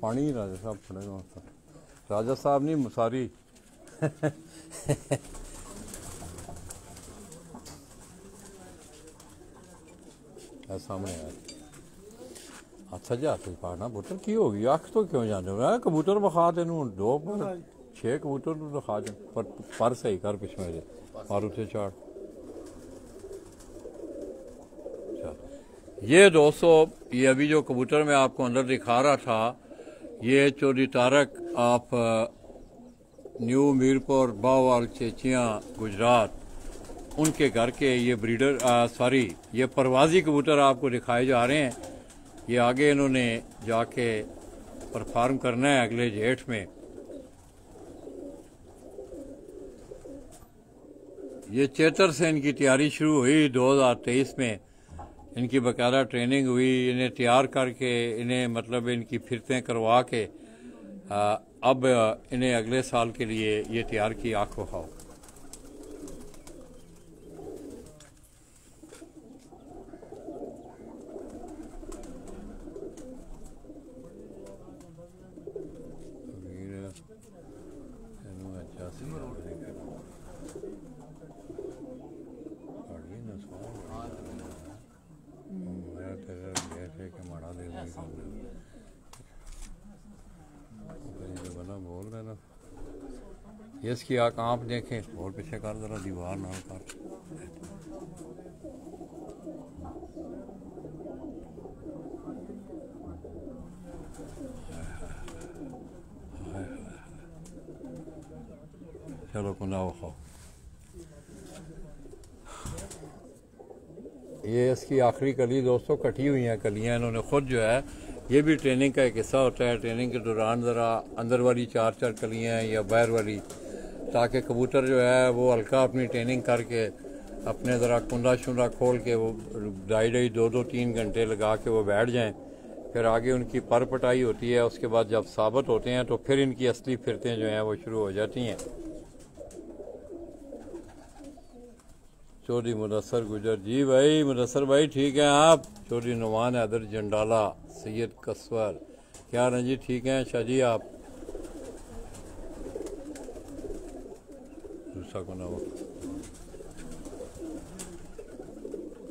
पानी राजा साहब पड़ेगा, राजा साहब नहीं मुसारी सामने यार, अच्छा जा तू पाना पुत्र की होगी, अख तो क्यों जाने मैं कबूतर बखा तेन 2 पर 6 कबूतर तू दिखा दे, पर सही कर पिछ मेरे और उसे चाड़। ये दोस्तों ये अभी जो कबूतर मैं आपको अंदर दिखा रहा था, ये चौधरी तारक आप न्यू मीरपुर बावाल चेचियाँ गुजरात, उनके घर के ये ब्रीडर ये परवाजी कबूतर आपको दिखाए जा रहे हैं। ये आगे इन्होंने जाके परफॉर्म करना है अगले जेठ में। ये चेतर से इनकी तैयारी शुरू हुई 2023 में। इनकी बाकायदा ट्रेनिंग हुई, इन्हें तैयार करके इन्हें मतलब इनकी फिरतें करवा के अब इन्हें अगले साल के लिए ये तैयार की आंखों खाओ। इसकी आँख देखें और पीछे कर जरा दीवार ना कर। चलो कुना खाओ। ये इसकी आखिरी कली दोस्तों कटी हुई हैं कलियां। इन्होंने खुद जो है ये भी ट्रेनिंग का एक हिस्सा होता है। ट्रेनिंग के दौरान ज़रा अंदर वाली चार कलियां या बाहर वाली, ताकि कबूतर जो है वो हल्का अपनी ट्रेनिंग करके अपने ज़रा कुंडा शुंडा खोल के वो 2-2-3 घंटे लगा के वो बैठ जाएं। फिर आगे उनकी पर पटाई होती है। उसके बाद जब साबित होते हैं तो फिर इनकी असली फिरतें जो हैं वो शुरू हो जाती हैं। चौधरी मुदस्सर गुजर जी भाई, मुदस्सर भाई ठीक हैं आप? चौधरी नुमान हैदर जंडाला, सैयद कसवर, क्या हाल है जी? ठीक हैं शाह जी आप? दूसरा को ना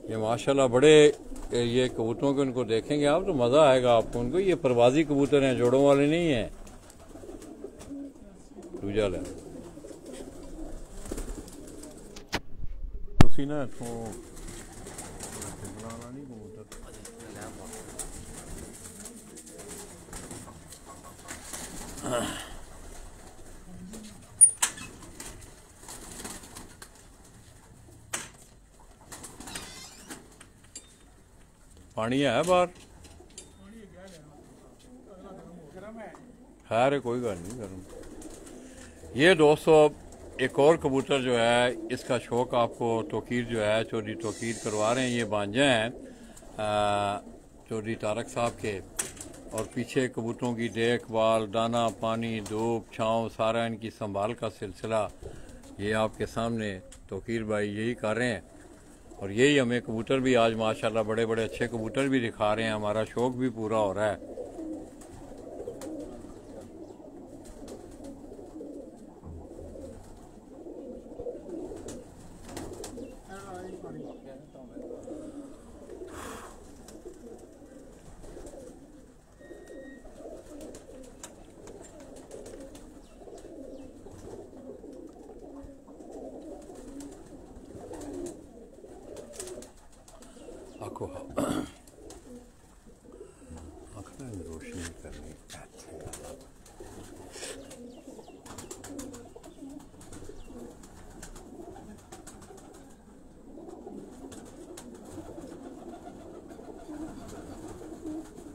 ये माशाल्लाह बड़े ये कबूतरों के उनको देखेंगे आप तो मज़ा आएगा आपको उनको। ये परवाजी कबूतर हैं, जोड़ों वाले नहीं हैं। दूजा ले ना तो नहीं कबूतर पानी है बाहर? खैर कोई गल नहीं गर्म। ये दोस्तों एक और कबूतर जो है इसका शौक आपको तोकीर जो है चौधरी तोकीर करवा रहे हैं। ये बांझे हैं चौधरी तारक साहब के, और पीछे कबूतरों की देखभाल, दाना पानी, धूप छाँव सारा इनकी संभाल का सिलसिला ये आपके सामने तोकीर भाई यही कर रहे हैं। और यही हमें कबूतर भी आज माशाल्लाह बड़े बड़े अच्छे कबूतर भी दिखा रहे हैं। हमारा शौक भी पूरा हो रहा है। रोशनी करनी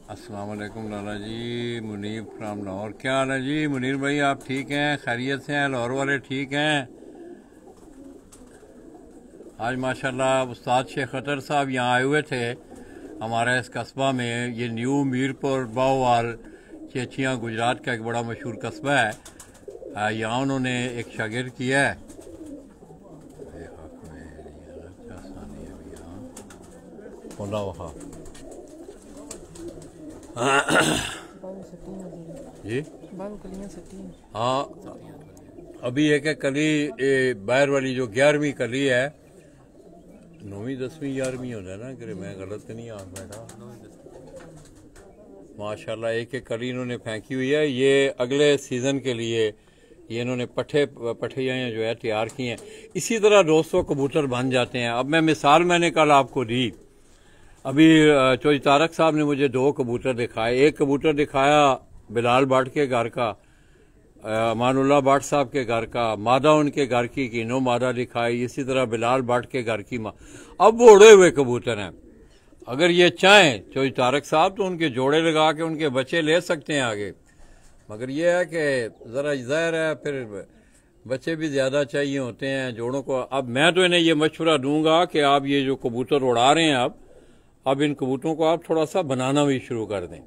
अस्सलाम वालेकुम लाला जी। मुनीर फ्राम लाहौर, क्या हाल है जी? मुनीर भाई आप ठीक हैं? खैरियत से हैं? लाहौर वाले ठीक हैं? आज माशाल्लाह उस्ताद शेख अतर साहब यहाँ आए हुए थे हमारे इस कस्बा में। ये न्यू मीरपुर बाओवाल चेचियाँ गुजरात का एक बड़ा मशहूर कस्बा है। यहाँ उन्होंने एक शागिर्द किया है। जी हाँ, अभी एक कली बाहर वाली जो 11वीं कली है, 9वीं 10वीं 11वीं होता है ना कि मैं गलत नहीं आ बैठा। माशाल्लाह एक कली इन्होंने फेंकी हुई है। ये अगले सीज़न के लिए ये इन्होंने पठियाँ जो है तैयार की हैं। इसी तरह दोस्तों कबूतर बन जाते हैं। अब मैं मिसाल मैंने कल आपको दी। अभी चौधरी तारक साहब ने मुझे 2 कबूतर दिखाए। एक कबूतर दिखाया बिलाल भट्ट के घर का, अमानुल्लाह भट्ट साहब के घर का, मादा उनके घर की कीनो मादा दिखाई, इसी तरह बिलाल भट्ट के घर की अब वो उड़े हुए कबूतर हैं। अगर ये चाहें तो तारक साहब तो उनके जोड़े लगा के उनके बच्चे ले सकते हैं आगे, मगर ये है कि ज़रा ज़ाहिर है फिर बच्चे भी ज़्यादा चाहिए होते हैं जोड़ों को। अब मैं तो इन्हें ये मशवरा दूंगा कि आप ये जो कबूतर उड़ा रहे हैं अब इन कबूतरों को आप थोड़ा सा बनाना भी शुरू कर दें।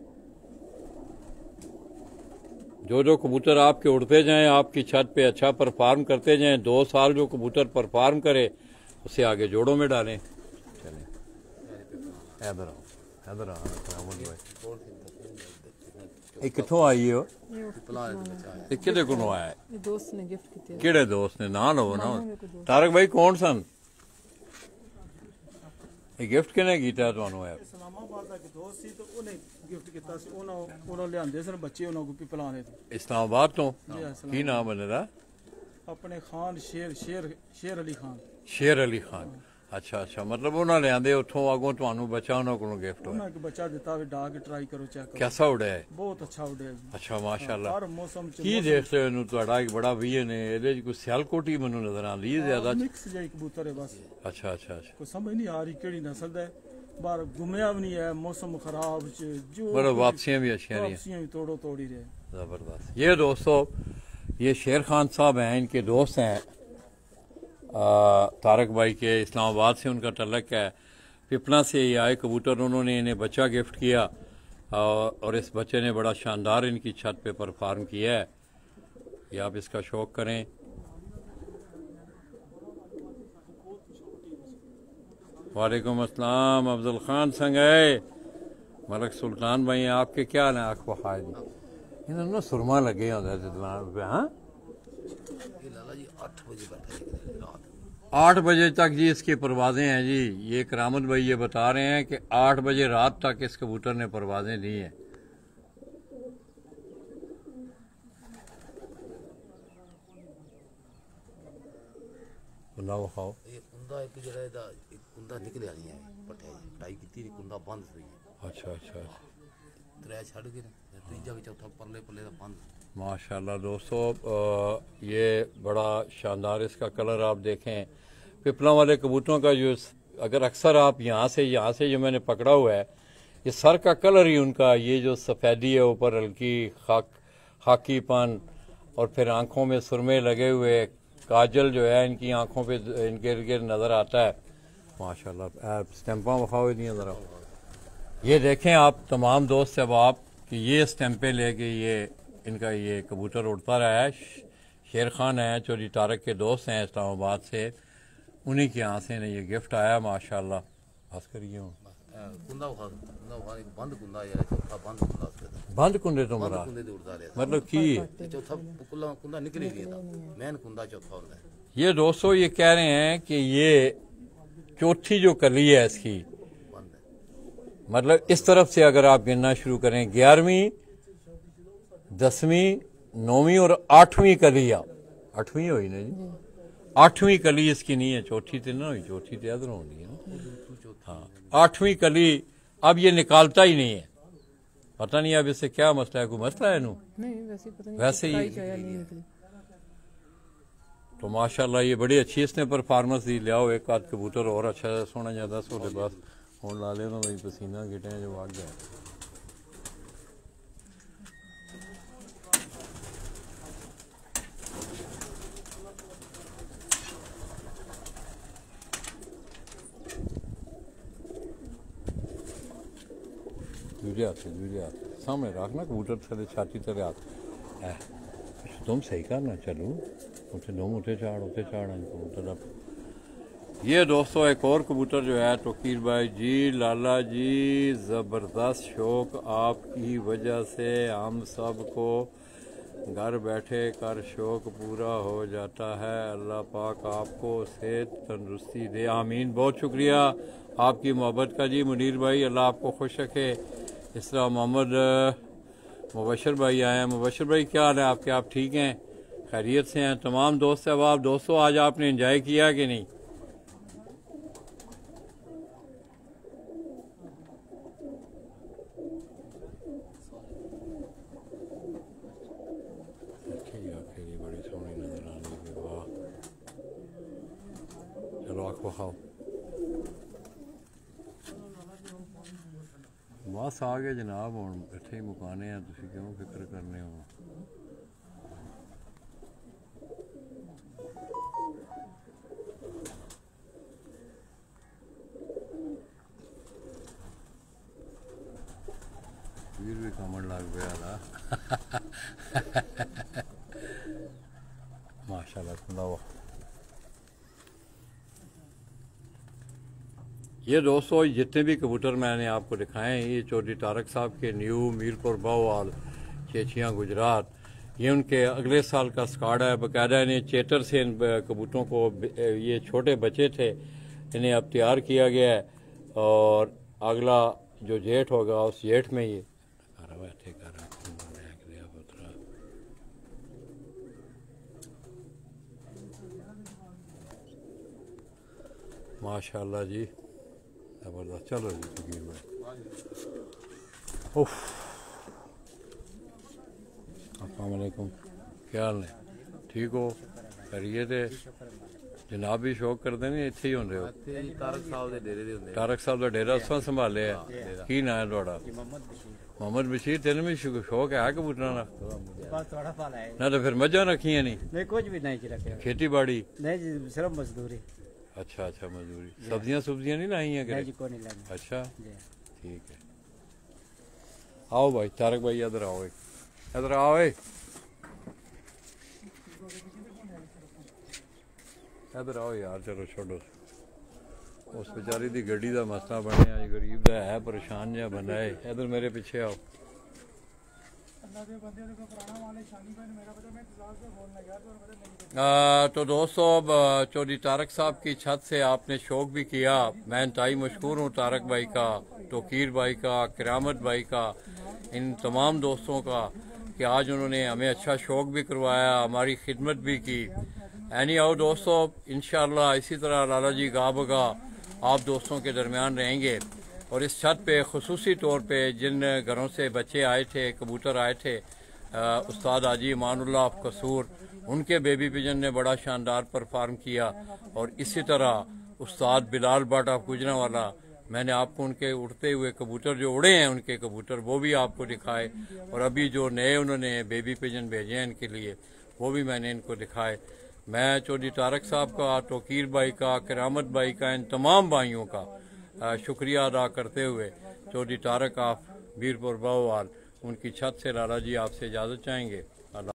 जो कबूतर आपके उड़ते जाएं, आपकी छत पे अच्छा परफॉर्म करते जाएं, 2 साल जो कबूतर परफॉर्म करे उसे आगे जोड़ों में डालें। चलें इधर आओ, इधर आओ। ਇਹ ਕਿੱਥੋਂ ਆਈ ਹੋ? ਇਹ ਕਿਹਦੇ ਕੋਲੋਂ ਆਇਆ? ਇਹ ਦੋਸਤ ਨੇ ਗਿਫਟ ਕੀਤੀ ਹੈ। ਕਿਹੜੇ ਦੋਸਤ ਨੇ? ਨਾਂ ਲਵੋ ਨਾ। ਤਾਰਕ ਭਾਈ ਕੌਣ ਸਨ? ਇਹ ਗਿਫਟ ਕਿਹਨੇ ਕੀਤਾ ਤੁਹਾਨੂੰ? ਇਹ ਇਸਲਾਮਾਬਾਦ ਦਾ ਇੱਕ ਦੋਸਤ ਸੀ ਤੇ ਉਹਨੇ ਗਿਫਟ ਕੀਤਾ ਸੀ। ਉਹਨਾਂ ਲਿਆਂਦੇ ਸਨ ਬੱਚੇ ਉਹਨਾਂ ਕੋਲ ਪਿਪਲਾਣੇ ਤੋਂ। ਇਸਲਾਮਾਬਾਦ ਤੋਂ? ਕੀ ਨਾਮ ਹੈ ਇਹਦਾ? ਆਪਣੇ ਖਾਨ ਸ਼ੇਰ ਅਲੀ ਖਾਨ। ਸ਼ੇਰ ਅਲੀ ਖਾਨ। अच्छा अच्छा, मतलब उन्होंने लिया उतों आगों तुहानू बच्चा उन्होंने को गिफ्ट होया? उन्होंने बच्चा दिता भी डाक ट्राई करो, चेक करो कैसा उड़े है? बहुत अच्छा उड़े। अच्छा माशाल्लाह। हर मौसम च की देखते हो तुहाडा बड़ा विजन है, ਇਹਦੇ ਚ ਕੋਈ ਸਿਆਲਕੋਟੀ ਮੈਨੂੰ ਨਜ਼ਰ ਆਉਂਦੀ ਹੈ ਜ਼ਿਆਦਾ। मिक्स जाई कबूतर है बस। अच्छा अच्छा अच्छा, कोई समझ नहीं आ रही केड़ी नस्ल दा है, बाहर घूमया भी नहीं है, मौसम खराब च जो बड़ा वापसियां भी अच्छी आ रही हैं, वापसियां भी तोड़ी रहे। जबरदस्त। ये दोस्तों ये शेर खान साहब हैं, इनके दोस्त हैं तारक भाई के, इस्लामाबाद से उनका तल्लक है। पिपला से ये आए कबूतर, उन्होंने इन्हें बच्चा गिफ्ट किया और इस बच्चे ने बड़ा शानदार इनकी छत पे परफॉर्म किया है। ये आप इसका शौक करें। वालेकुम अस्सलाम, अफजल खान संगे मलक सुल्तान भाई आपके क्या हाल है? आँख बखार जी इन्होंने सुरमा लगे होते। हाँ 8 बजे तक जी इसकी परवाजें हैं जी। ये करामत भाई ये बता रहे हैं कि 8 बजे रात तक इस कबूतर ने परवाजें दी हैं। बुलाओ खाओ। अच्छा अच्छा माशाल्लाह दोस्तों, ये बड़ा शानदार इसका कलर आप देखें। पिपला वाले कबूतरों का जो अगर अक्सर आप यहाँ से जो मैंने पकड़ा हुआ है, ये सर का कलर ही उनका ये जो सफ़ेदी है, ऊपर हल्की खाकीपन और फिर आंखों में सुरमे लगे हुए, काजल जो है इनकी आंखों पे इनके इर्द गिर्द नज़र आता है माशाल्लाह। स्टैंपा वफाओ नहीं ज़रा ये देखें आप तमाम दोस्त अहबाब कि ये स्टैंपें लेके ये इनका ये कबूतर उड़ता रहा है। शेर खान है चौधरी तारक के दोस्त हैं इस्लामाबाद से, उन्हीं के यहाँ से इन्हें ये गिफ्ट आया माशाल्लाह। बस करिए बंद कुंडे तो मरा मतलब की ये दोस्तों ये कह रहे हैं कि ये चौथी जो कली है इसकी, मतलब इस तरफ से अगर आप गिनना शुरू करें 11वीं 10वीं 9वीं और 8वीं कलियां, 8वीं हुई ना जी, 8वीं कली इसकी नहीं है, चौथी तो ना हुई, चौथी तो इधर होनी है ना। हाँ 8वीं कली अब ये निकालता ही नहीं है, पता नहीं अब इससे क्या मसला है, कोई मसला है? वैसे ही तो माशाल्लाह ये बड़ी अच्छी इसने परफॉर्मेंस दी। ले आओ एक आध कबूतर और अच्छा सोना ज्यादा सोने बस हूँ ला ले भाई पसीना गिटे जो वग गया। दूसरे हाथ सामने रखना कबूतर थले छाती थले हाथ तुम सही करना चलो उसे दो उठे चाड़ कबूतर। ये दोस्तों एक और कबूतर जो है तोकीर भाई जी, लाला जी ज़बरदस्त शौक आपकी वजह से हम सब को घर बैठे कर शौक पूरा हो जाता है। अल्लाह पाक आपको सेहत तंदुरुस्ती दे, आमीन। बहुत शुक्रिया आपकी मोहब्बत का जी मुनीर भाई, अल्लाह आपको खुश रखे। इस तरह मोहम्मद मुबशर भाई आए हैं। मुबशर भाई क्या हाल है आपके? आप ठीक हैं, खैरियत से हैं? तमाम दोस्त अहबाब दोस्तों आज आपने एंजॉय किया कि नहीं? खाओ। बस आ गए जनाब, हुण इत्थे ही मुकाने हैं, तुसीं क्यों फिक्र करने हो। वीर भी कमन लग पिया दा। माशाल्लाह खुदा। ये दोस्तों जितने भी कबूतर मैंने आपको दिखाए हैं, ये चौधरी तारक साहब के न्यू मीरपुर बाओवाल चेचियाँ गुजरात, ये उनके अगले साल का स्क्वाड है। बाकायदा इन्हें चेटर से इन कबूतरों को, ये छोटे बच्चे थे, इन्हें अब तैयार किया गया है और अगला जो जेठ होगा उस जेठ में ये माशाल्लाह जी जबरदस्त। चलो जी तकरीर भाई। उफ, अस्सलाम वालेकुम, क्या हाल है? ठीक हो? खैरियत है? जनाब भी शौक करते ने, इत्थे ही होंदे हो? तारक साहब दे डेरे दे हुंदे। तारक साहब का डेरा उस संभालिया है। की नाम है तुहाडा? मोहम्मद बशीर। तेन भी शौक है कबूतरां दा? बस थोड़ा पाला है। ना तो फिर मझां रखियां नहीं? नहीं कुछ भी नहीं रखे। खेती बाड़ी? नहीं जी, सिर्फ मजदूरी। अच्छा अच्छा, मजदूरी। सब्जियां सुब्जियां नहीं लाई हैं? नहीं जी, कोई नहीं लानी। अच्छा जी ठीक है। आओ भाई तारक भाई, इधर आओ, इधर आओ। इधर आओ यार, चलो छोड़ो। उस बेचारी दी गड्डी दा मसला बनया, गरीब दा है, परेशान जिहा बंदा है। इधर मेरे पीछे आओ। तो दोस्तों अब चौधरी तारक साहब की छत से आपने शौक भी किया। मैं इंतहाई मशहूर हूँ तारक भाई का, तोकीर भाई का, किरामत भाई का, इन तमाम दोस्तों का कि आज उन्होंने हमें अच्छा शौक भी करवाया, हमारी खिदमत भी की। एनी आओ दोस्तों, इंशाअल्लाह इसी तरह लाला जी गा बगा आप दोस्तों के दरमियान रहेंगे। और इस छत पे खुसूसी तौर पे जिन घरों से बच्चे आए थे, कबूतर आए थे, उस्ताद हाजी इमानुल्लाह ऑफ कसूर, उनके बेबी पिजन ने बड़ा शानदार परफॉर्म किया। और इसी तरह उस्ताद बिलाल भट्ट ऑफ गुजरांवाला, मैंने आपको उनके उड़ते हुए कबूतर जो उड़े हैं, उनके कबूतर वो भी आपको दिखाए। और अभी जो नए उन्होंने बेबी पिजन भेजे हैं इनके लिए, वो भी मैंने इनको दिखाए। मैं चौधरी तारक साहब का, तोकीर भाई का, किरामत भाई का, इन तमाम भाइयों का शुक्रिया अदा करते हुए चौधरी तारक ऑफ मीरपुर बाओवाल, उनकी छत से लाला जी आपसे इजाज़त चाहेंगे।